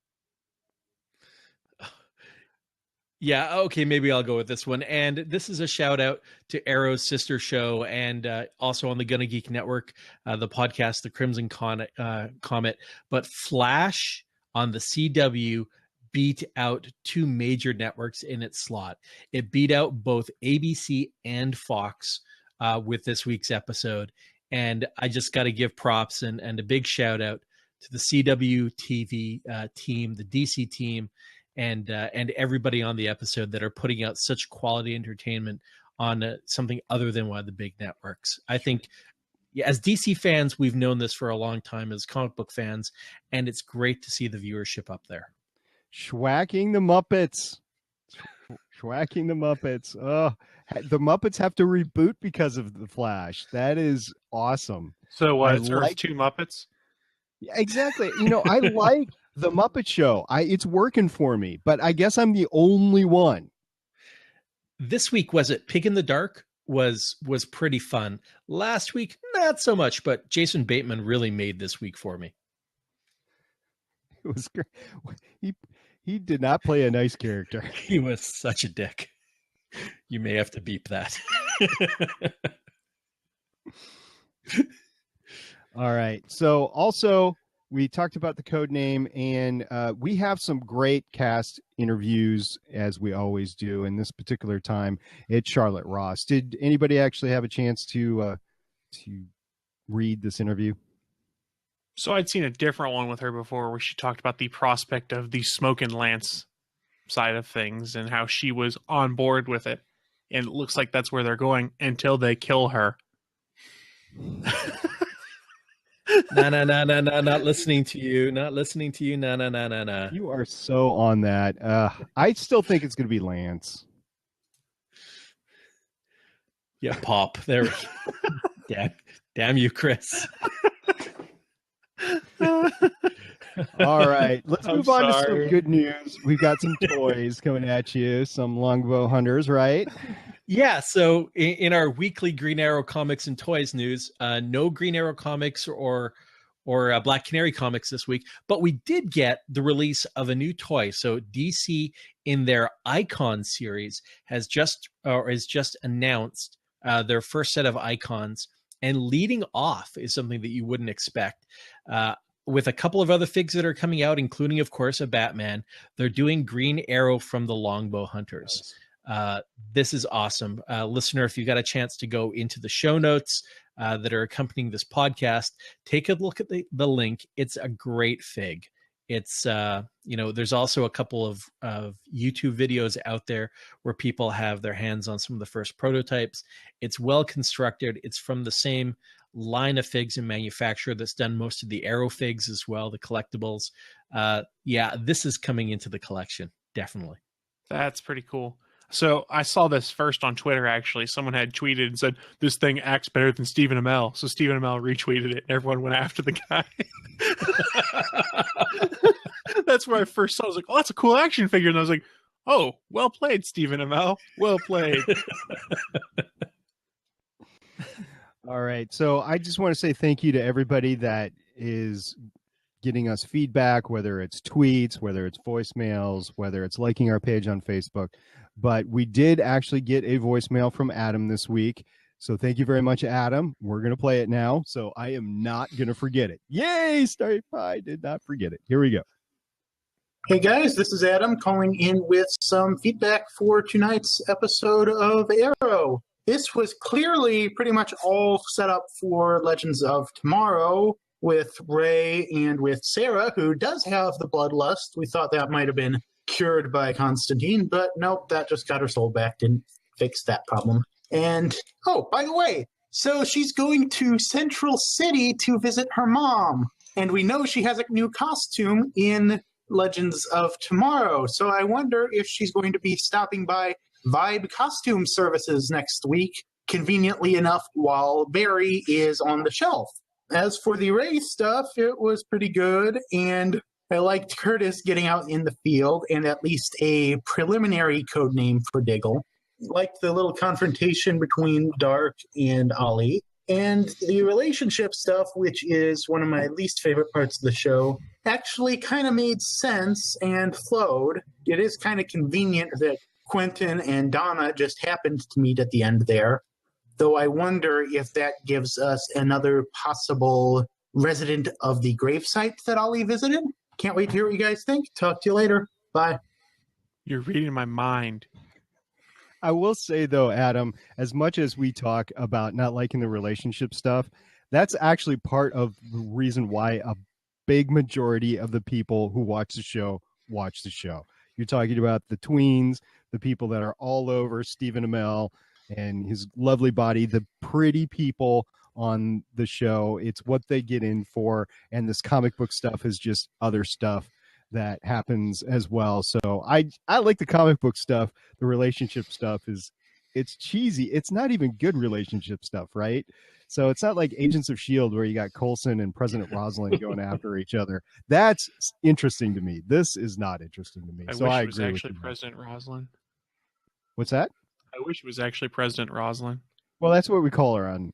Yeah, okay, maybe I'll go with this one. And this is a shout out to Arrow's sister show and also on the Gonna Geek Network, the podcast, The Crimson Comet. But Flash on the CW beat out two major networks in its slot. It beat out both ABC and Fox with this week's episode. And I just got to give props and a big shout out to the CW TV team, the DC team, and everybody on the episode that are putting out such quality entertainment on something other than one of the big networks. I think as DC fans, we've known this for a long time as comic book fans, and it's great to see the viewership up there. Schwacking the Muppets. Schwacking the Muppets. Oh, the Muppets have to reboot because of the Flash. That is awesome. So what? I It's Earth like- 2 Muppets? Yeah, exactly. I like the Muppet Show. It's working for me, but I guess I'm the only one. This week, was it Pig in the Dark? Was pretty fun. Last week, not so much, but Jason Bateman really made this week for me. It was great. He did not play a nice character. He was such a dick. You may have to beep that. All right. So also we talked about the code name, and we have some great cast interviews as we always do. In this particular time, it's Charlotte Ross. Did anybody actually have a chance to read this interview? So I'd seen a different one with her before where she talked about the prospect of the Smoak and Lance side of things and how she was on board with it. And it looks like that's where they're going until they kill her. No, not listening to you. No. You are so on that. I still think it's going to be Lance. Yeah, Pop. There we go. Damn you, Chris. All right, let's I'm move on to sorry. some good news. We've got some toys coming at you, some longbow hunters, right? Yeah, so in our weekly Green Arrow comics and toys news, no Green Arrow comics or Black Canary comics this week, but we did get the release of a new toy. So DC in their Icon series has just announced their first set of icons, and leading off is something that you wouldn't expect. With a couple of other figs that are coming out, including, of course, a Batman, they're doing Green Arrow from the Longbow Hunters. This is awesome. Listener, if you got a chance to go into the show notes that are accompanying this podcast, take a look at the link. It's a great fig. It's, there's also a couple of YouTube videos out there where people have their hands on some of the first prototypes. It's well constructed. It's from the same line of figs and manufacturer that's done most of the Arrow figs as well, the collectibles. This is coming into the collection, definitely. That's pretty cool. So I saw this first on Twitter, actually. Someone had tweeted and said, this thing acts better than Stephen Amell. So Stephen Amell retweeted it, and everyone went after the guy. That's where I first saw it. I was like, oh, that's a cool action figure. And I was like, oh, well played, Stephen Amell. Well played. All right. So I just want to say thank you to everybody that is getting us feedback, whether it's tweets, whether it's voicemails, whether it's liking our page on Facebook. But we did actually get a voicemail from Adam this week. So thank you very much, Adam. We're going to play it now. So I am not going to forget it. Yay! I did not forget it. Here we go. Hey guys, this is Adam calling in with some feedback for tonight's episode of Arrow. This was clearly pretty much all set up for Legends of Tomorrow with Ray and with Sara, who does have the bloodlust. We thought that might have been cured by Constantine, but nope, that just got her soul back, didn't fix that problem. And, oh, by the way, so she's going to Central City to visit her mom, and we know she has a new costume in Legends of Tomorrow, so I wonder if she's going to be stopping by Vibe Costume Services next week, conveniently enough, while Barry is on the shelf. As for the Ray stuff, it was pretty good, and I liked Curtis getting out in the field and at least a preliminary code name for Diggle. Liked the little confrontation between Dark and Ollie. And the relationship stuff, which is one of my least favorite parts of the show, actually kind of made sense and flowed. It is kind of convenient that Quentin and Donna just happened to meet at the end there, though I wonder if that gives us another possible resident of the gravesite that Ollie visited. Can't wait to hear what you guys think. Talk to you later. Bye. You're reading my mind. I will say, though, Adam, as much as we talk about not liking the relationship stuff, that's actually part of the reason why a big majority of the people who watch the show. You're talking about the tweens, the people that are all over Stephen Amell and his lovely body, the pretty people on the show. It's what they get in for, and this comic book stuff is just other stuff that happens as well. So I like the comic book stuff. The relationship stuff it's cheesy. It's not even good relationship stuff, right? So it's not like Agents of S.H.I.E.L.D. where you got Coulson and President Rosalind going after each other. That's interesting to me. This is not interesting to me. I So wish I it was agree actually with you. President Rosalind. What's that? I wish it was actually President Rosalind. Well, that's what we call her on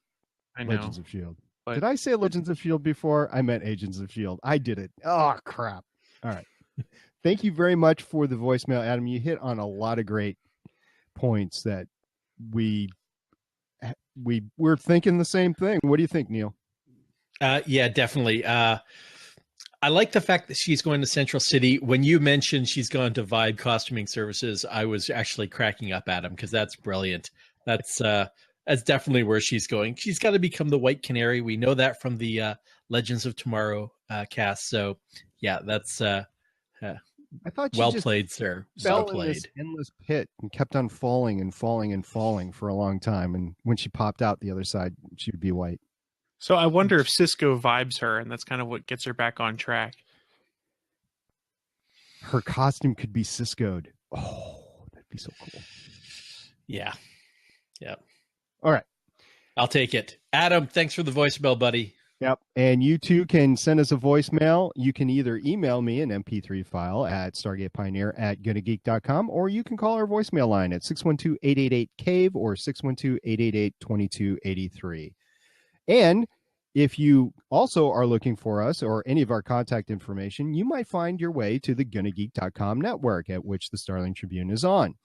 I know. Legends of S.H.I.E.L.D. But- Did I say Legends of S.H.I.E.L.D. before? I meant Agents of S.H.I.E.L.D. I did it. Oh, crap. All right. Thank you very much for the voicemail, Adam. You hit on a lot of great points that we're thinking the same thing. What do you think, Neil? Yeah, definitely. I like the fact that she's going to Central City. When you mentioned she's gone to Vibe Costuming Services, I was actually cracking up at him because that's brilliant. That's definitely where she's going. She's got to become the White Canary. We know that from the Legends of Tomorrow cast. So, yeah, that's I thought she well just played, sir. fell Well in played. this endless pit and kept on falling and falling and falling for a long time. And when she popped out the other side, she would be white. So I wonder if Cisco vibes her, and that's kind of what gets her back on track. Her costume could be Cisco'd. Oh, that'd be so cool. Yeah. All right. I'll take it. Adam, thanks for the voicemail, buddy. Yep. And you too can send us a voicemail. You can either email me an MP3 file at stargatepioneer@gonageek.com, or you can call our voicemail line at 612-888-CAVE or 612-888-2283. And if you also are looking for us or any of our contact information, you might find your way to the gonageek.com network, at which the Starling Tribune is on.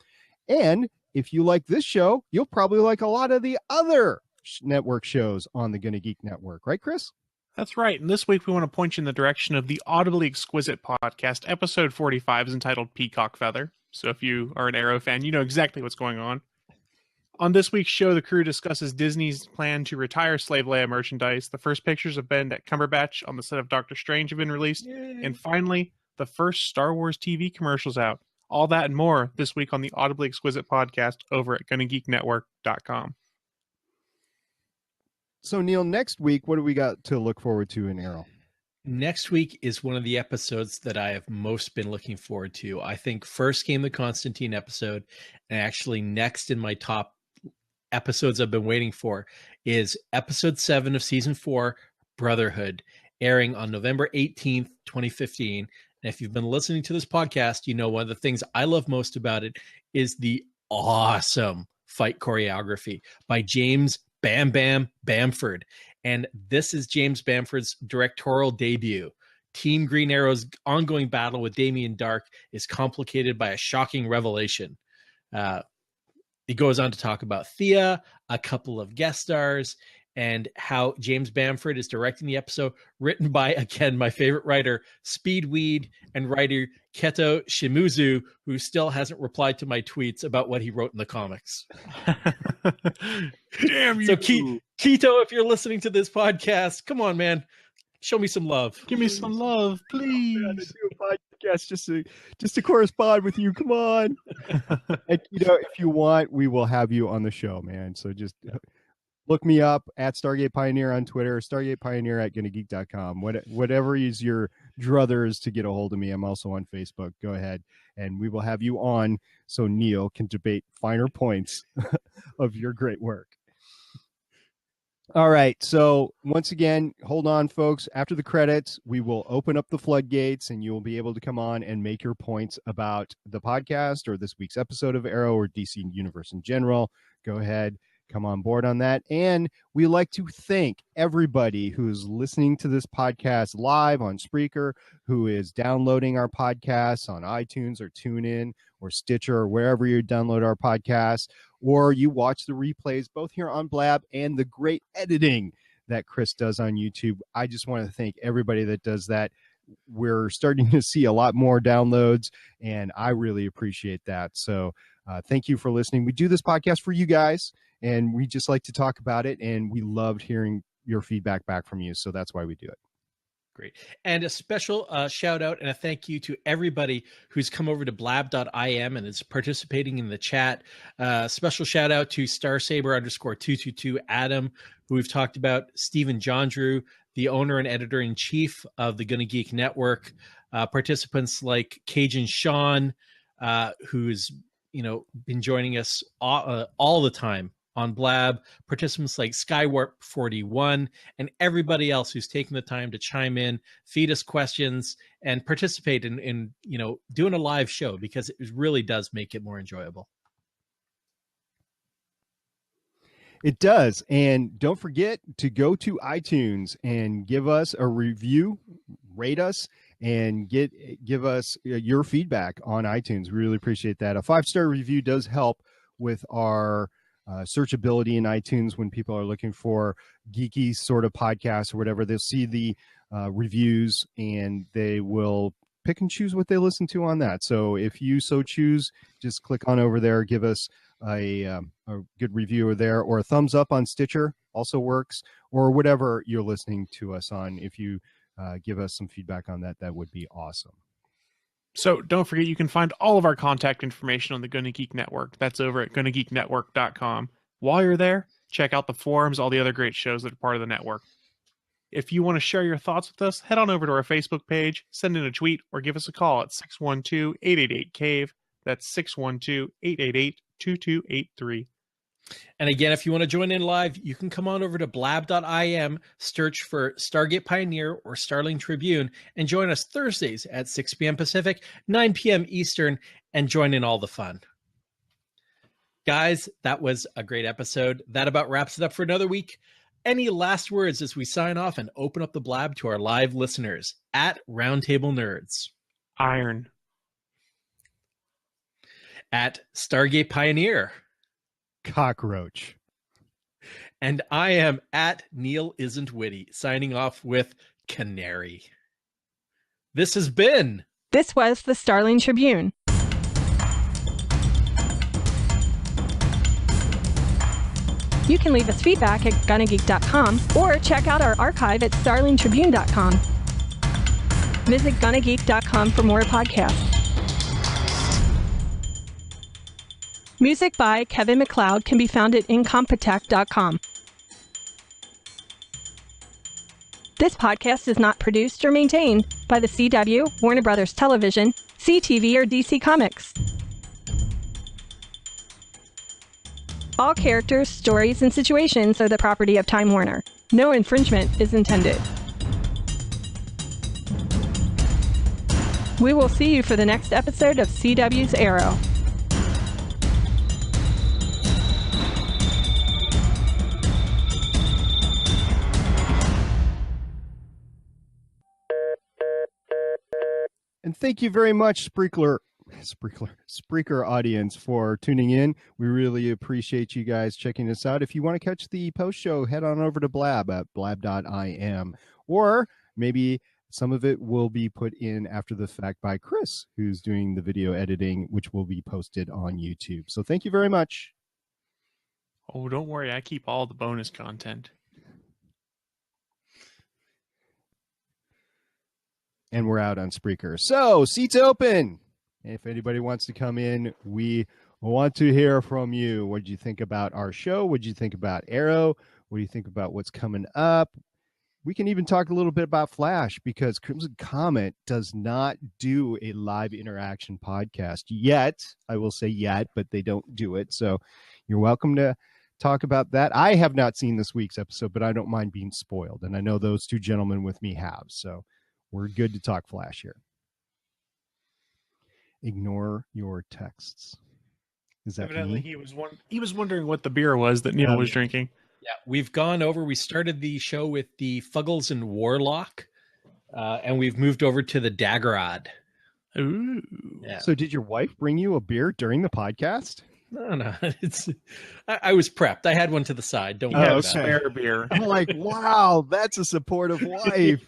And if you like this show, you'll probably like a lot of the other network shows on the Gonna Geek Network. Right, Chris? That's right. And this week we want to point you in the direction of the Audibly Exquisite podcast. Episode 45 is entitled Peacock Feather. So if you are an Arrow fan, you know exactly what's going on. On this week's show, the crew discusses Disney's plan to retire Slave Leia merchandise. The first pictures of Benedict Cumberbatch on the set of Doctor Strange have been released. Yay. And finally, the first Star Wars TV commercials out. All that and more this week on the Audibly Exquisite podcast over at GonnaGeekNetwork.com. So, Neil, next week, what do we got to look forward to in Arrow? Next week is one of the episodes that I have most been looking forward to. I think first came the Constantine episode, and actually next in my top episodes I've been waiting for is episode 7 of season 4, Brotherhood, airing on November 18th, 2015. And if you've been listening to this podcast, you know one of the things I love most about it is the awesome fight choreography by James Bam Bam Bamford. And this is James Bamford's directorial debut. Team Green Arrow's ongoing battle with Damien Dark is complicated by a shocking revelation. He goes on to talk about Thea, a couple of guest stars, and how James Bamford is directing the episode, written by, again, my favorite writer, Speedweed, and writer Keto Shimizu, who still hasn't replied to my tweets about what he wrote in the comics. Damn you. So, Keto, if you're listening to this podcast, come on, man. Show me some love. Give me some love, please. I'm gonna do a podcast just to correspond with you. Come on. And, if you want, we will have you on the show, man. So just look me up at Stargate Pioneer on Twitter, Stargate Pioneer at GonnaGeek.com. Whatever is your druthers to get a hold of me. I'm also on Facebook. Go ahead, and we will have you on so Neil can debate finer points of your great work. All right. So once again, hold on, folks. After the credits, we will open up the floodgates and you will be able to come on and make your points about the podcast or this week's episode of Arrow or DC Universe in general. Go ahead, come on board on that. And we like to thank everybody who's listening to this podcast live on Spreaker, who is downloading our podcasts on iTunes or TuneIn or Stitcher or wherever you download our podcasts, or you watch the replays both here on Blab and the great editing that Chris does on YouTube. I just want to thank everybody that does that. We're starting to see a lot more downloads, and I really appreciate that. So thank you for listening. We do this podcast for you guys, and we just like to talk about it, and we loved hearing your feedback back from you, so that's why we do it. Great. And a special shout out and a thank you to everybody who's come over to blab.im and is participating in the chat. Special shout out to Starsaber_222 Adam, who we've talked about, Stephen John Drew, the owner and editor-in-chief of the Gonna Geek Network, participants like Cajun Sean, who's been joining us all the time on Blab, participants like Skywarp 41, and everybody else who's taken the time to chime in, feed us questions, and participate in doing a live show, because it really does make it more enjoyable. It does. And don't forget to go to iTunes and give us a review, rate us, and give us your feedback on iTunes. We really appreciate that. A 5-star review does help with our searchability in iTunes when people are looking for geeky sort of podcasts or whatever. They'll see the reviews and they will pick and choose what they listen to on that. So if you so choose, just click on over there, give us a good review there, or a thumbs up on Stitcher also works, or whatever you're listening to us on. If you give us some feedback on that, that would be awesome. So don't forget, you can find all of our contact information on the Gonna Geek Network. That's over at GonnaGeekNetwork.com. While you're there, check out the forums, all the other great shows that are part of the network. If you want to share your thoughts with us, head on over to our Facebook page, send in a tweet, or give us a call at 612-888-CAVE. That's 612-888-2283. And again, if you want to join in live, you can come on over to blab.im, search for Stargate Pioneer or Starling Tribune, and join us Thursdays at 6 p.m. Pacific, 9 p.m. Eastern, and join in all the fun. Guys, that was a great episode. That about wraps it up for another week. Any last words as we sign off and open up the blab to our live listeners at Roundtable Nerds? Iron. At Stargate Pioneer. Cockroach. And I am at Neil Isn't Witty, signing off with Canary. This was the Starling Tribune. You can leave us feedback at GonnaGeek.com or check out our archive at StarlingTribune.com. Visit GonnaGeek.com for more podcasts. Music by Kevin MacLeod can be found at Incompetech.com. This podcast is not produced or maintained by the CW, Warner Brothers Television, CTV, or DC Comics. All characters, stories, and situations are the property of Time Warner. No infringement is intended. We will see you for the next episode of CW's Arrow. And thank you very much, Spreaker audience, for tuning in. We really appreciate you guys checking us out. If you want to catch the post show, head on over to Blab at blab.im, or maybe some of it will be put in after the fact by Chris, who's doing the video editing, which will be posted on YouTube. So thank you very much. Oh, don't worry. I keep all the bonus content. And we're out on Spreaker. So, seats open. If anybody wants to come in, we want to hear from you. What did you think about our show? What did you think about Arrow? What do you think about what's coming up? We can even talk a little bit about Flash, because Crimson Comet does not do a live interaction podcast yet. I will say yet, but they don't do it. So you're welcome to talk about that. I have not seen this week's episode, but I don't mind being spoiled. And I know those two gentlemen with me have. So we're good to talk Flash here. Ignore your texts. Is that evidently me? he was wondering what the beer was that Neil was drinking. Yeah, we started the show with the Fuggles and Warlock, and we've moved over to the Daggerad. Ooh. Yeah. So did your wife bring you a beer during the podcast? No, I was prepped. I had one to the side. Don't worry Yeah, about spare beer. I'm like, wow, that's a supportive wife.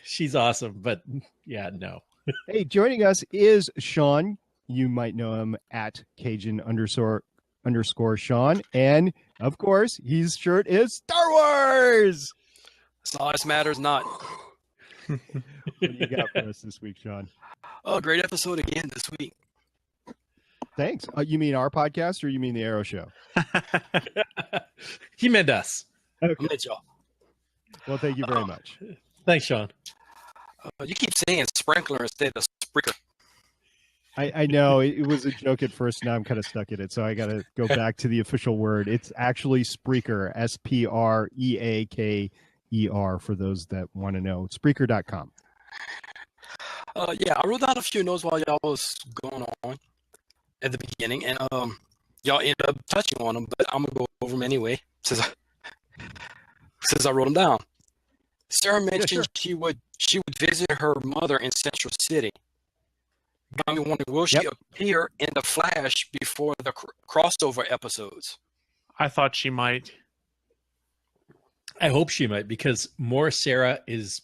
She's awesome, but yeah, no. Hey, joining us is Sean. You might know him at Cajun __ Sean. And of course, his shirt is Star Wars. Size matters not. What do you got for us this week, Sean? Oh, great episode again this week. Thanks. You mean our podcast, or you mean the Arrow show? He meant us. I met y'all. Well, thank you very much. Thanks, Sean. You keep saying sprinkler instead of sprinkler. I know it was a joke at first. Now I'm kind of stuck in it, so I got to go back to the official word. It's actually Spreaker, Spreaker, for those that want to know. Spreaker.com. Yeah, I wrote down a few notes while y'all was going on at the beginning, and y'all ended up touching on them, but I'm gonna go over them anyway since I wrote them down. Sarah mentioned sure. she would visit her mother in Central City. Got me wondering, will she appear in the Flash before the crossover episodes? I thought she might. I hope she might, because more Sarah is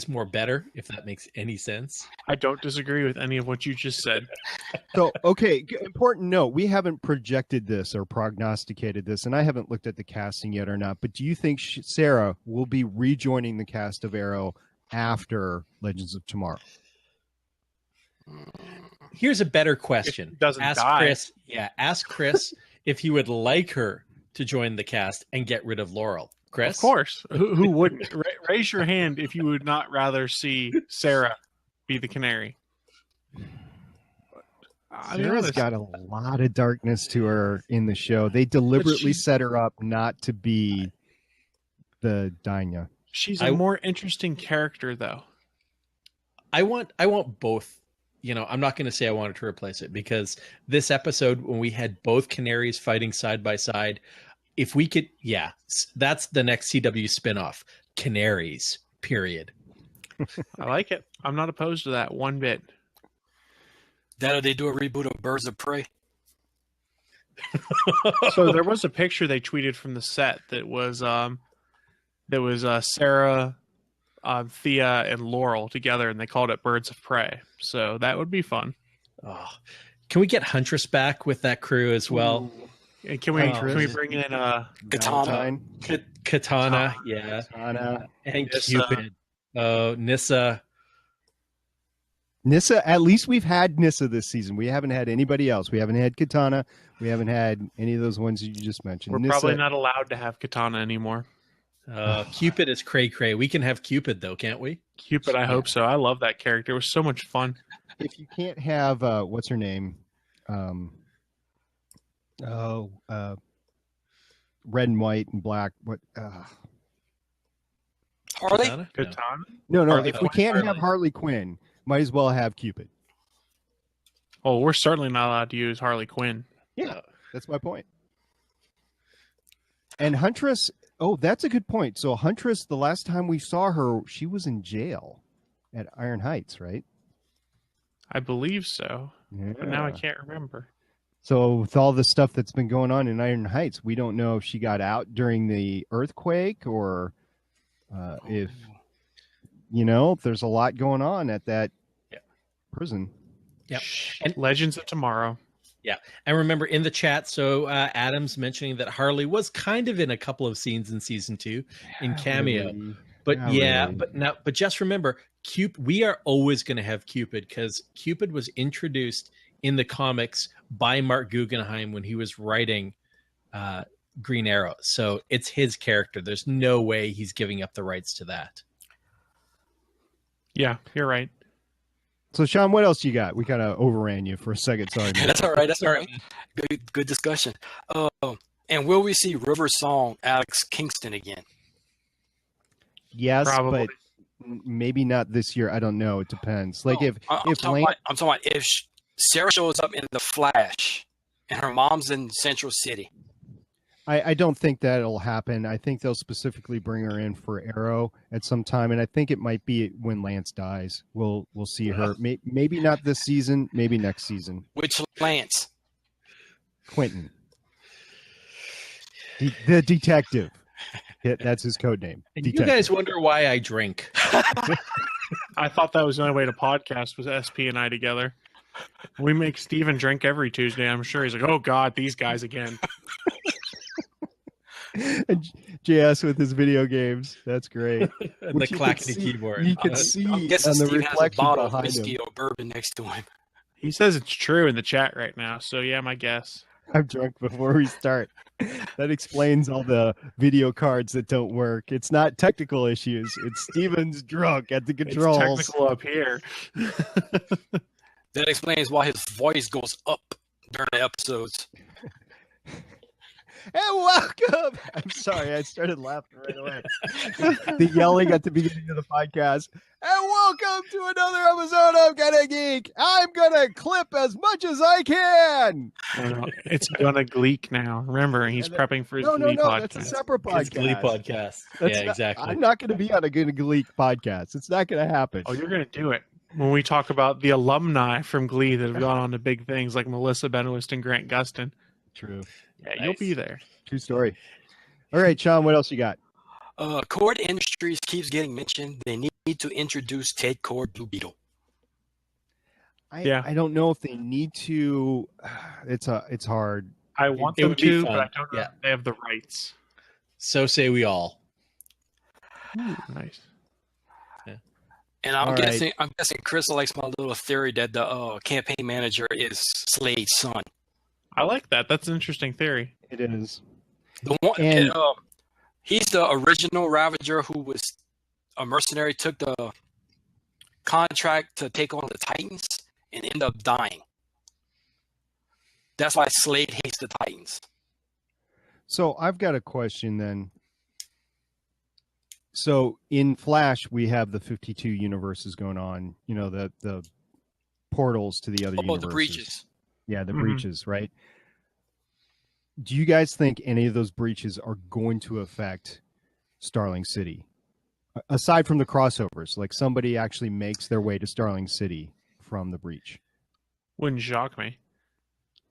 more better, if that makes any sense. I don't disagree with any of what you just said. So, okay, important note. We haven't projected this or prognosticated this, and I haven't looked at the casting yet or not, but do you think Sarah will be rejoining the cast of Arrow after Legends of Tomorrow? Here's a better question. If she doesn't die. Chris. Yeah, ask Chris if he would like her to join the cast and get rid of Laurel. Chris? Of course. Who wouldn't? Raise your hand if you would not rather see Sarah be the Canary. Sarah's got a lot of darkness to her in the show. They deliberately set her up not to be the Dinah. She's a more interesting character, though. I want both. You know, I'm not going to say I wanted to replace it, because this episode, when we had both Canaries fighting side by side, if we could, that's the next CW spinoff. Canaries, period. I like it. I'm not opposed to that one bit. That or they do a reboot of Birds of Prey. So there was a picture they tweeted from the set that was Sarah, Thea, and Laurel together, and they called it Birds of Prey. So that would be fun. Oh, can we get Huntress back with that crew as well? And can we bring in Katana? Katana, yeah. Katana. And Nissa. Cupid. Oh, Nissa. Nissa, at least we've had Nissa this season. We haven't had anybody else. We haven't had Katana. We haven't had any of those ones you just mentioned. We're Nissa, probably not allowed to have Katana anymore. Cupid is cray-cray. We can have Cupid, though, can't we? Cupid, I hope so. I love that character. It was so much fun. If you can't have, what's her name? Red and white and black. What? Harley? Katana? No. Harley If we Quinn. can't have Harley Quinn, might as well have Cupid. Oh, we're certainly not allowed to use Harley Quinn. Yeah, that's my point. And Huntress. Oh, that's a good point. So Huntress, the last time we saw her, she was in jail at Iron Heights, right? I believe so. Yeah. But now I can't remember. So with all the stuff that's been going on in Iron Heights, we don't know if she got out during the earthquake or if, there's a lot going on at that prison. Yeah. And Legends of Tomorrow. Yeah. And remember in the chat, so Adam's mentioning that Harley was kind of in a couple of scenes in season 2 in cameo. Really? But Really? but just remember, we are always going to have Cupid, because Cupid was introduced in the comics by Mark Guggenheim when he was writing Green Arrow. So it's his character. There's no way he's giving up the rights to that. Yeah, you're right. So Sean, what else you got? We kind of overran you for a second. Sorry. Man. That's all right. That's all right. Good discussion. And will we see River Song Alex Kingston again? Yes, Probably. but maybe not this year. I don't know. It depends. Like I'm talking about if Sarah shows up in the Flash and her mom's in Central City. I don't think that'll happen. I think they'll specifically bring her in for Arrow at some time, and I think it might be when Lance dies. We'll see her. Maybe not this season. Maybe next season. Which Lance? Quentin, the detective. That's his code name. And you guys wonder why I drink. I thought that was the only way to podcast was SP and I together. We make Steven drink every Tuesday. I'm sure he's like, oh God, these guys again. And JS with his video games. That's great. And the clackety keyboard. You can see I'm guessing on the Steve has a reflection bottle of behind whiskey him. or bourbon next to him. He says it's true in the chat right now. So yeah, my guess. I'm drunk before we start. That explains all the video cards that don't work. It's not technical issues. It's Steven's drunk at the controls. It's technical up here. That explains why his voice goes up during the episodes. And welcome. I'm sorry, I started laughing right away. The yelling at the beginning of the podcast. And welcome to another episode of Gonna Geek. I'm gonna clip as much as I can. No, it's gonna Gleek now. Remember, he's prepping for his Glee podcast. That's a separate podcast. His Glee podcast. That's Yeah, not- exactly. I'm not going to be on a Gonna Geek podcast. It's not going to happen. Oh, you're gonna do it when we talk about the alumni from Glee that have gone on to big things like Melissa Benoist and Grant Gustin. True. Yeah, you'll be there. True story. All right, Sean, what else you got? Cord Industries keeps getting mentioned. They need to introduce Ted Cord Blue Beetle. I don't know if they need to. It's hard. I want It them would be to, fun. but I don't know Yeah. if they have the rights. So say we all. Nice. And All I'm right. guessing Chris likes my little theory that the campaign manager is Slade's son. I like that. That's an interesting theory. It is. The one, And- he's the original Ravager who was a mercenary, took the contract to take on the Titans and ended up dying. That's why Slade hates the Titans. So I've got a question then. So in Flash, we have the 52 universes going on. You know, the portals to the other universes. The breaches. Yeah, the Mhm. breaches, right? Do you guys think any of those breaches are going to affect Starling City? Aside from the crossovers, like somebody actually makes their way to Starling City from the breach. Wouldn't shock me.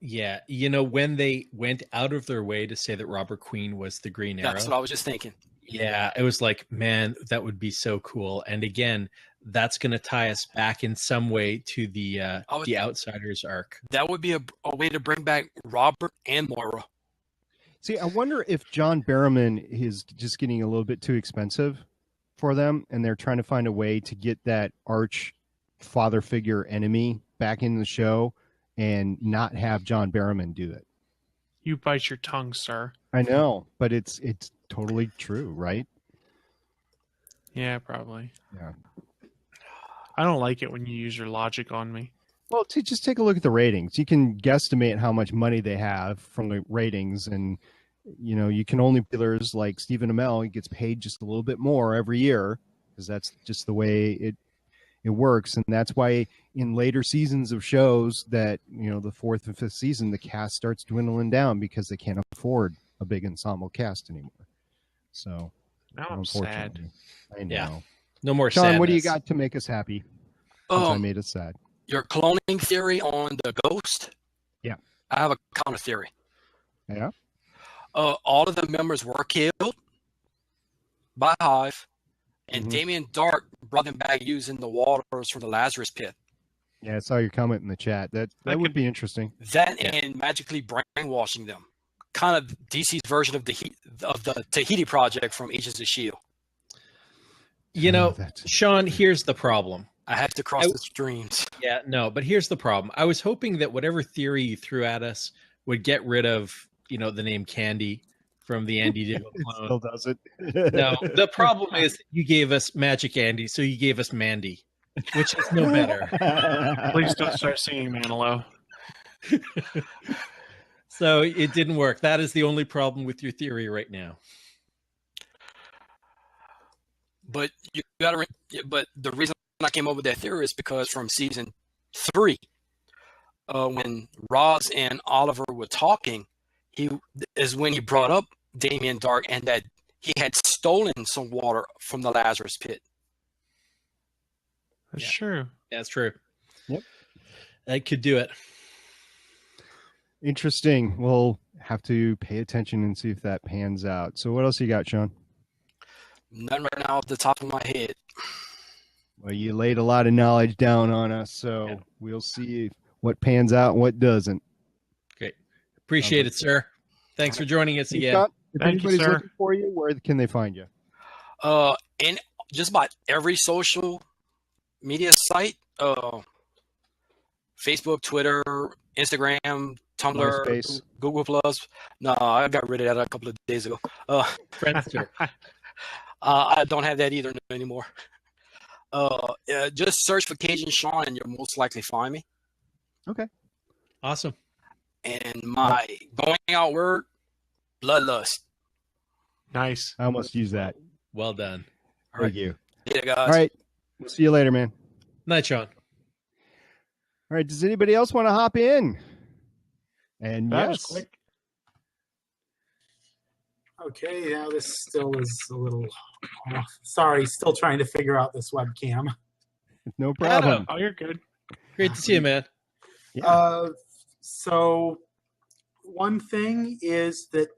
Yeah, when they went out of their way to say that Robert Queen was the Green Arrow. That's what I was just thinking. Yeah, it was like, man, that would be so cool. And again, that's going to tie us back in some way to the Outsiders arc. That would be a way to bring back Robert and Moira. See, I wonder if John Barrowman is just getting a little bit too expensive for them, and they're trying to find a way to get that arch father figure enemy back in the show and not have John Barrowman do it. You bite your tongue, sir. I know, but it's totally true, right? Yeah, probably. Yeah. I don't like it when you use your logic on me. Well, just take a look at the ratings. You can guesstimate how much money they have from the ratings, and you can only pillars like Stephen Amell. He gets paid just a little bit more every year because that's just the way it works, and that's why in later seasons of shows that the fourth and fifth season, the cast starts dwindling down because they can't afford a big ensemble cast anymore. So Now I'm sad. unfortunately, I know. Yeah. No more Sean, sadness. what do you got to make us happy? Since I made us sad. Your cloning theory on the ghost? Yeah. I have a counter theory. Yeah. All of the members were killed by Hive, and Mhm. Damien Dark brought them back using the waters from the Lazarus pit. Yeah, I saw your comment in the chat. That That would could- be interesting. That and magically brainwashing them. Kind of DC's version of the Tahiti Project from Agents of S.H.I.E.L.D. That's Sean, here's the problem. I had to cross the streams. Yeah, no, but here's the problem. I was hoping that whatever theory you threw at us would get rid of, the name Candy from the Andy Diggle it clone. still does it. No, the problem is you gave us Magic Andy, so you gave us Mandy, which is no better. Please don't start singing Manilow. So it didn't work. That is the only problem with your theory right now. But but the reason I came up with that theory is because from season 3, when Roz and Oliver were talking, when he brought up Damien Dark and that he had stolen some water from the Lazarus pit. That's Yeah. true. That's true. Yep. That could do it. Interesting. We'll have to pay attention and see if that pans out. So what else you got, Sean? None right now off the top of my head. Well, you laid a lot of knowledge down on us, so Yeah. we'll see what pans out and what doesn't. Great. Appreciate it, sir. Thanks for joining us Hey, again. Scott, if Thank you, anybody's sir. looking for you, where can they find you? In just about every social media site, Facebook, Twitter, Instagram, Tumblr, MySpace. Google Plus. No, I got rid of that a couple of days ago. Friendster. I don't have that either anymore. Just search for Cajun Sean and you'll most likely find me. Awesome. And my going out word, bloodlust. Nice. I almost used that. Well done. All right. Thank you. Yeah, guys. All right. We'll see you later, man. Night, Sean. All right. Does anybody else want to hop in? And That was yes, quick. Okay, now this still is a little. Sorry, still trying to figure out this webcam. no problem. Adam. Oh, you're good. Great to see you, man. Yeah. So one thing is that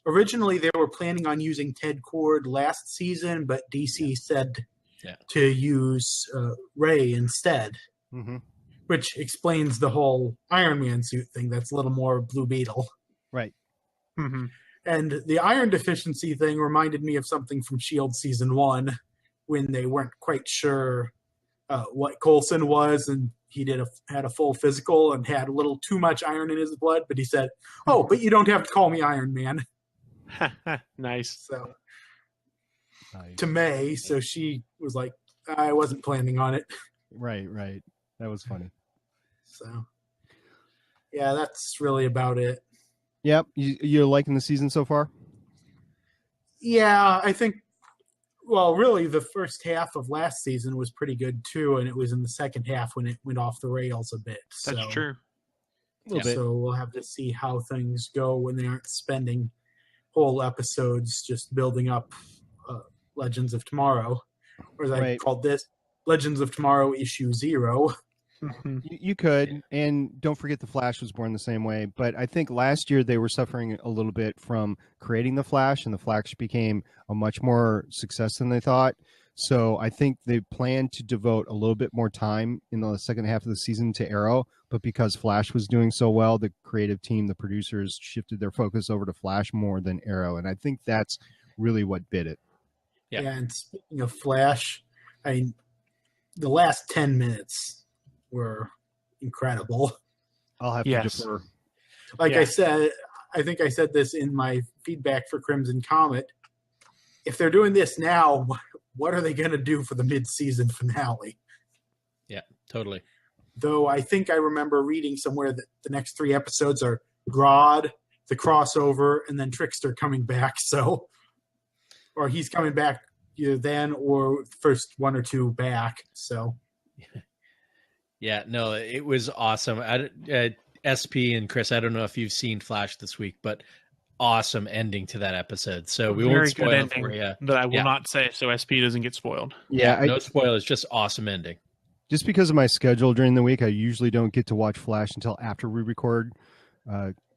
originally they were planning on using Ted Kord last season, but DC said to use Ray instead, which explains the whole Iron Man suit thing. That's a little more Blue Beetle. Right. Mm-hmm. And the iron deficiency thing reminded me of something from S.H.I.E.L.D. Season 1 when they weren't quite sure what Coulson was, and he had a full physical and had a little too much iron in his blood, but he said, "Oh, but you don't have to call me Iron Man." Nice. So to May, so she was like, "I wasn't planning on it." Right. That was funny. So yeah, that's really about it. Yep. You're liking the season so far? Yeah, I think. Well, really, the first half of last season was pretty good too, and it was in the second half when it went off the rails a bit. That's true. A little bit. So we'll have to see how things go when they aren't spending whole episodes just building up Legends of Tomorrow, or as I called this, Legends of Tomorrow Issue 0. You could, and don't forget the Flash was born the same way. But I think last year they were suffering a little bit from creating the Flash, and the Flash became a much more success than they thought. So I think they plan to devote a little bit more time in the second half of the season to Arrow. But because Flash was doing so well, the creative team, the producers, shifted their focus over to Flash more than Arrow, and I think that's really what bit it. Yeah, and speaking of Flash, the last 10 minutes were incredible. I'll have to defer. I said, I think I said this in my feedback for Crimson Comet. If they're doing this now, what are they going to do for the mid-season finale? Yeah, totally. Though I think I remember reading somewhere that the next 3 episodes are Grodd, the crossover, and then Trickster coming back. So, or he's coming back either then or first 1 or 2 back. So. Yeah, no, it was awesome. SP and Chris, I don't know if you've seen Flash this week, but awesome ending to that episode. So we won't spoil it for you. But I will not say so SP doesn't get spoiled. Yeah, no spoilers, just awesome ending. Just because of my schedule during the week, I usually don't get to watch Flash until after we record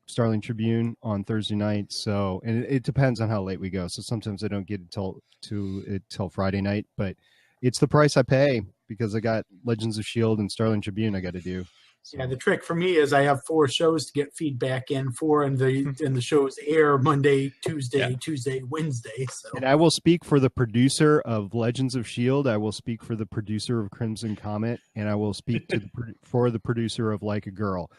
Starling Tribune on Thursday night. So, and it depends on how late we go. So sometimes I don't get it till Friday night, but it's the price I pay because I got Legends of S.H.I.E.L.D. and Starling Tribune I got to do. So. Yeah, the trick for me is I have 4 shows to get feedback in for, and the shows air Monday, Tuesday, Wednesday. So. And I will speak for the producer of Legends of S.H.I.E.L.D. I will speak for the producer of Crimson Comet, and I will speak to for the producer of Like a Girl.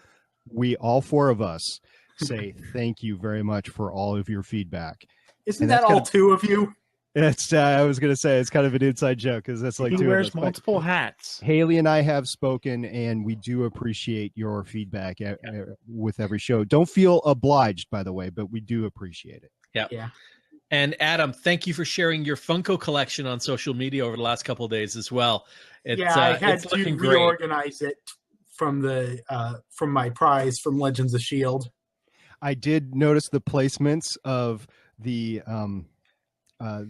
We, all 4 of us, say thank you very much for all of your feedback. Isn't that all 2 of you? It's I was going to say it's kind of an inside joke because that's like he wears multiple hats. Haley and I have spoken, and we do appreciate your feedback with every show. Don't feel obliged, by the way, but we do appreciate it. Yeah. And Adam, thank you for sharing your Funko collection on social media over the last couple of days as well. I had to reorganize it from my prize from Legends of S.H.I.E.L.D. I did notice the placements of the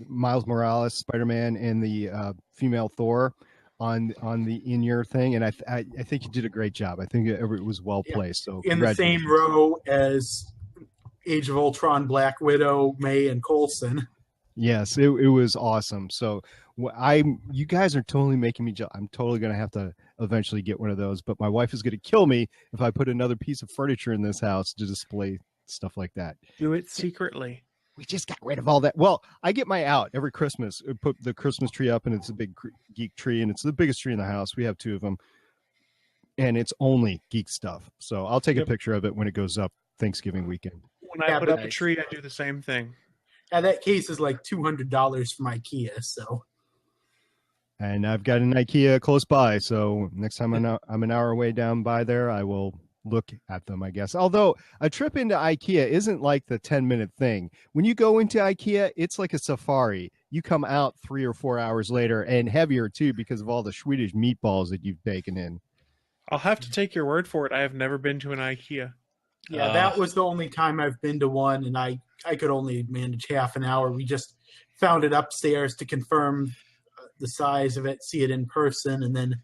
Miles Morales Spider-Man and the female Thor on the in-ear thing, and I think you did a great job. I think it was well placed. So in the same row as Age of Ultron, Black Widow, May, and Coulson. Yes, it was awesome. So you guys are totally making me jealous. I'm totally going to have to eventually get one of those, but my wife is going to kill me if I put another piece of furniture in this house to display stuff like that. Do it secretly. We just got rid of all that. Well, I get my out every Christmas. I put the Christmas tree up, and it's a big geek tree, and it's the biggest tree in the house. We have 2 of them, and it's only geek stuff. So I'll take a picture of it when it goes up Thanksgiving weekend. When I put up a tree, I do the same thing. Yeah, that case is like $200 from IKEA. So, and I've got an IKEA close by, so next time I'm an hour away down by there, I will look at them, I guess. Although a trip into IKEA isn't like the 10-minute thing. When you go into IKEA, it's like a safari. you come out 3 or 4 hours later and heavier too because of all the Swedish meatballs that you've taken in. I'll have to take your word for it. I have never been to an IKEA. Yeah, that was the only time I've been to one, and I could only manage half an hour. We just found it upstairs to confirm the size of it, see it in person, and then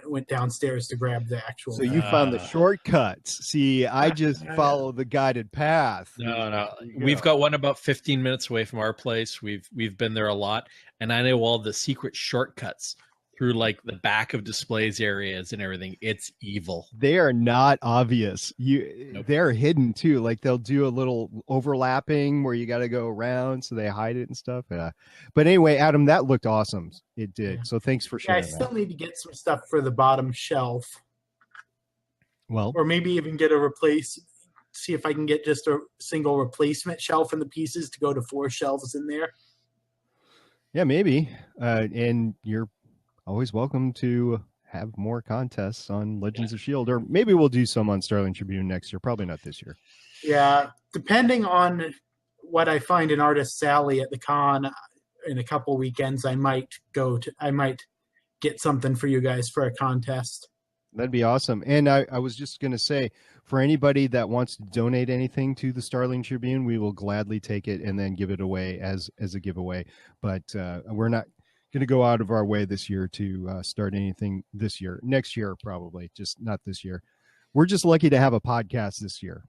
went downstairs to grab the actual. So you found the shortcuts. See, I just follow the guided path. No. We've got one about 15 minutes away from our place. We've been there a lot, and I know all the secret shortcuts through like the back of displays areas and everything. It's evil. They are not obvious. They're hidden too. Like they'll do a little overlapping where you got to go around, so they hide it and stuff. Yeah. But anyway, Adam, that looked awesome. It did. Yeah. So thanks for sharing. I still need to get some stuff for the bottom shelf. Well, or maybe even get see if I can get just a single replacement shelf in the pieces to go to 4 shelves in there. Yeah, maybe. And you're always welcome to have more contests on Legends of S.H.I.E.L.D. Or maybe we'll do some on Starling Tribune next year. Probably not this year. Yeah, depending on what I find in Artist Sally at the con in a couple weekends, I might get something for you guys for a contest. That'd be awesome. And I was just going to say, for anybody that wants to donate anything to the Starling Tribune, we will gladly take it and then give it away as a giveaway. But we're not going to go out of our way this year to start anything this year. Next year, probably, just not this year. We're just lucky to have a podcast this year.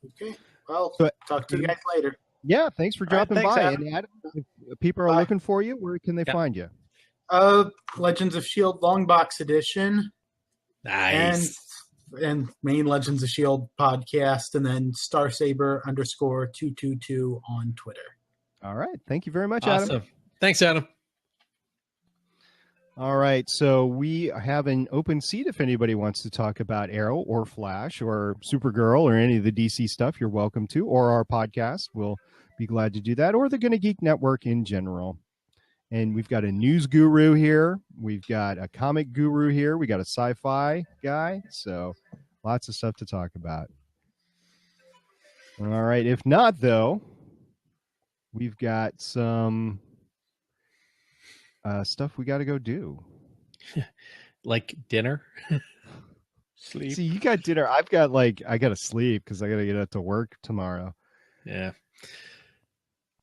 Okay. Well, talk to you guys later. Yeah, thanks for dropping by. Adam. And Adam, if people are looking for you, where can they find you? Legends of S.H.I.E.L.D. Long Box Edition. Nice. And main Legends of S.H.I.E.L.D. podcast, and then Starsaber_222 on Twitter. All right. Thank you very much, Awesome. Adam. Thanks, Adam. All right. So we have an open seat if anybody wants to talk about Arrow or Flash or Supergirl or any of the DC stuff, you're welcome to, or our podcast. We'll be glad to do that, or the Gonna Geek Network in general. And we've got a news guru here. We've got a comic guru here. We got a sci-fi guy. So lots of stuff to talk about. All right. If not, though, we've got some stuff we got to go do. Like dinner? Sleep? See, you got dinner. I got to sleep because I got to get up to work tomorrow. Yeah.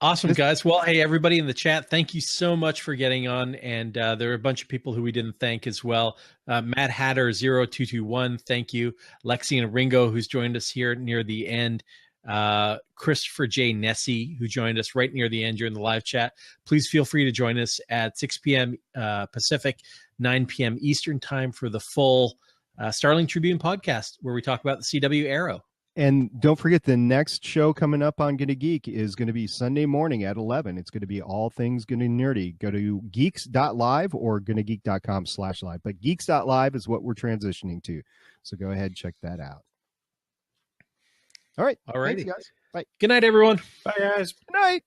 Awesome, guys. Well, hey, everybody in the chat, thank you so much for getting on. And there are a bunch of people who we didn't thank as well. Matt Hatter 0221, thank you. Lexi and Ringo, who's joined us here near the end. Christopher J. Nessie, who joined us right near the end during the live chat. Please feel free to join us at 6 p.m. Pacific, 9 p.m. Eastern time for the full Starling Tribune podcast, where we talk about the CW Arrow. And don't forget, the next show coming up on Gonna Geek is going to be Sunday morning at 11. It's going to be all things Gonna Nerdy. Go to geeks.live or gonnageek.com/live. But geeks.live is what we're transitioning to. So go ahead and check that out. All right. All right. Thanks, guys. Bye. Good night, everyone. Bye, guys. Good night.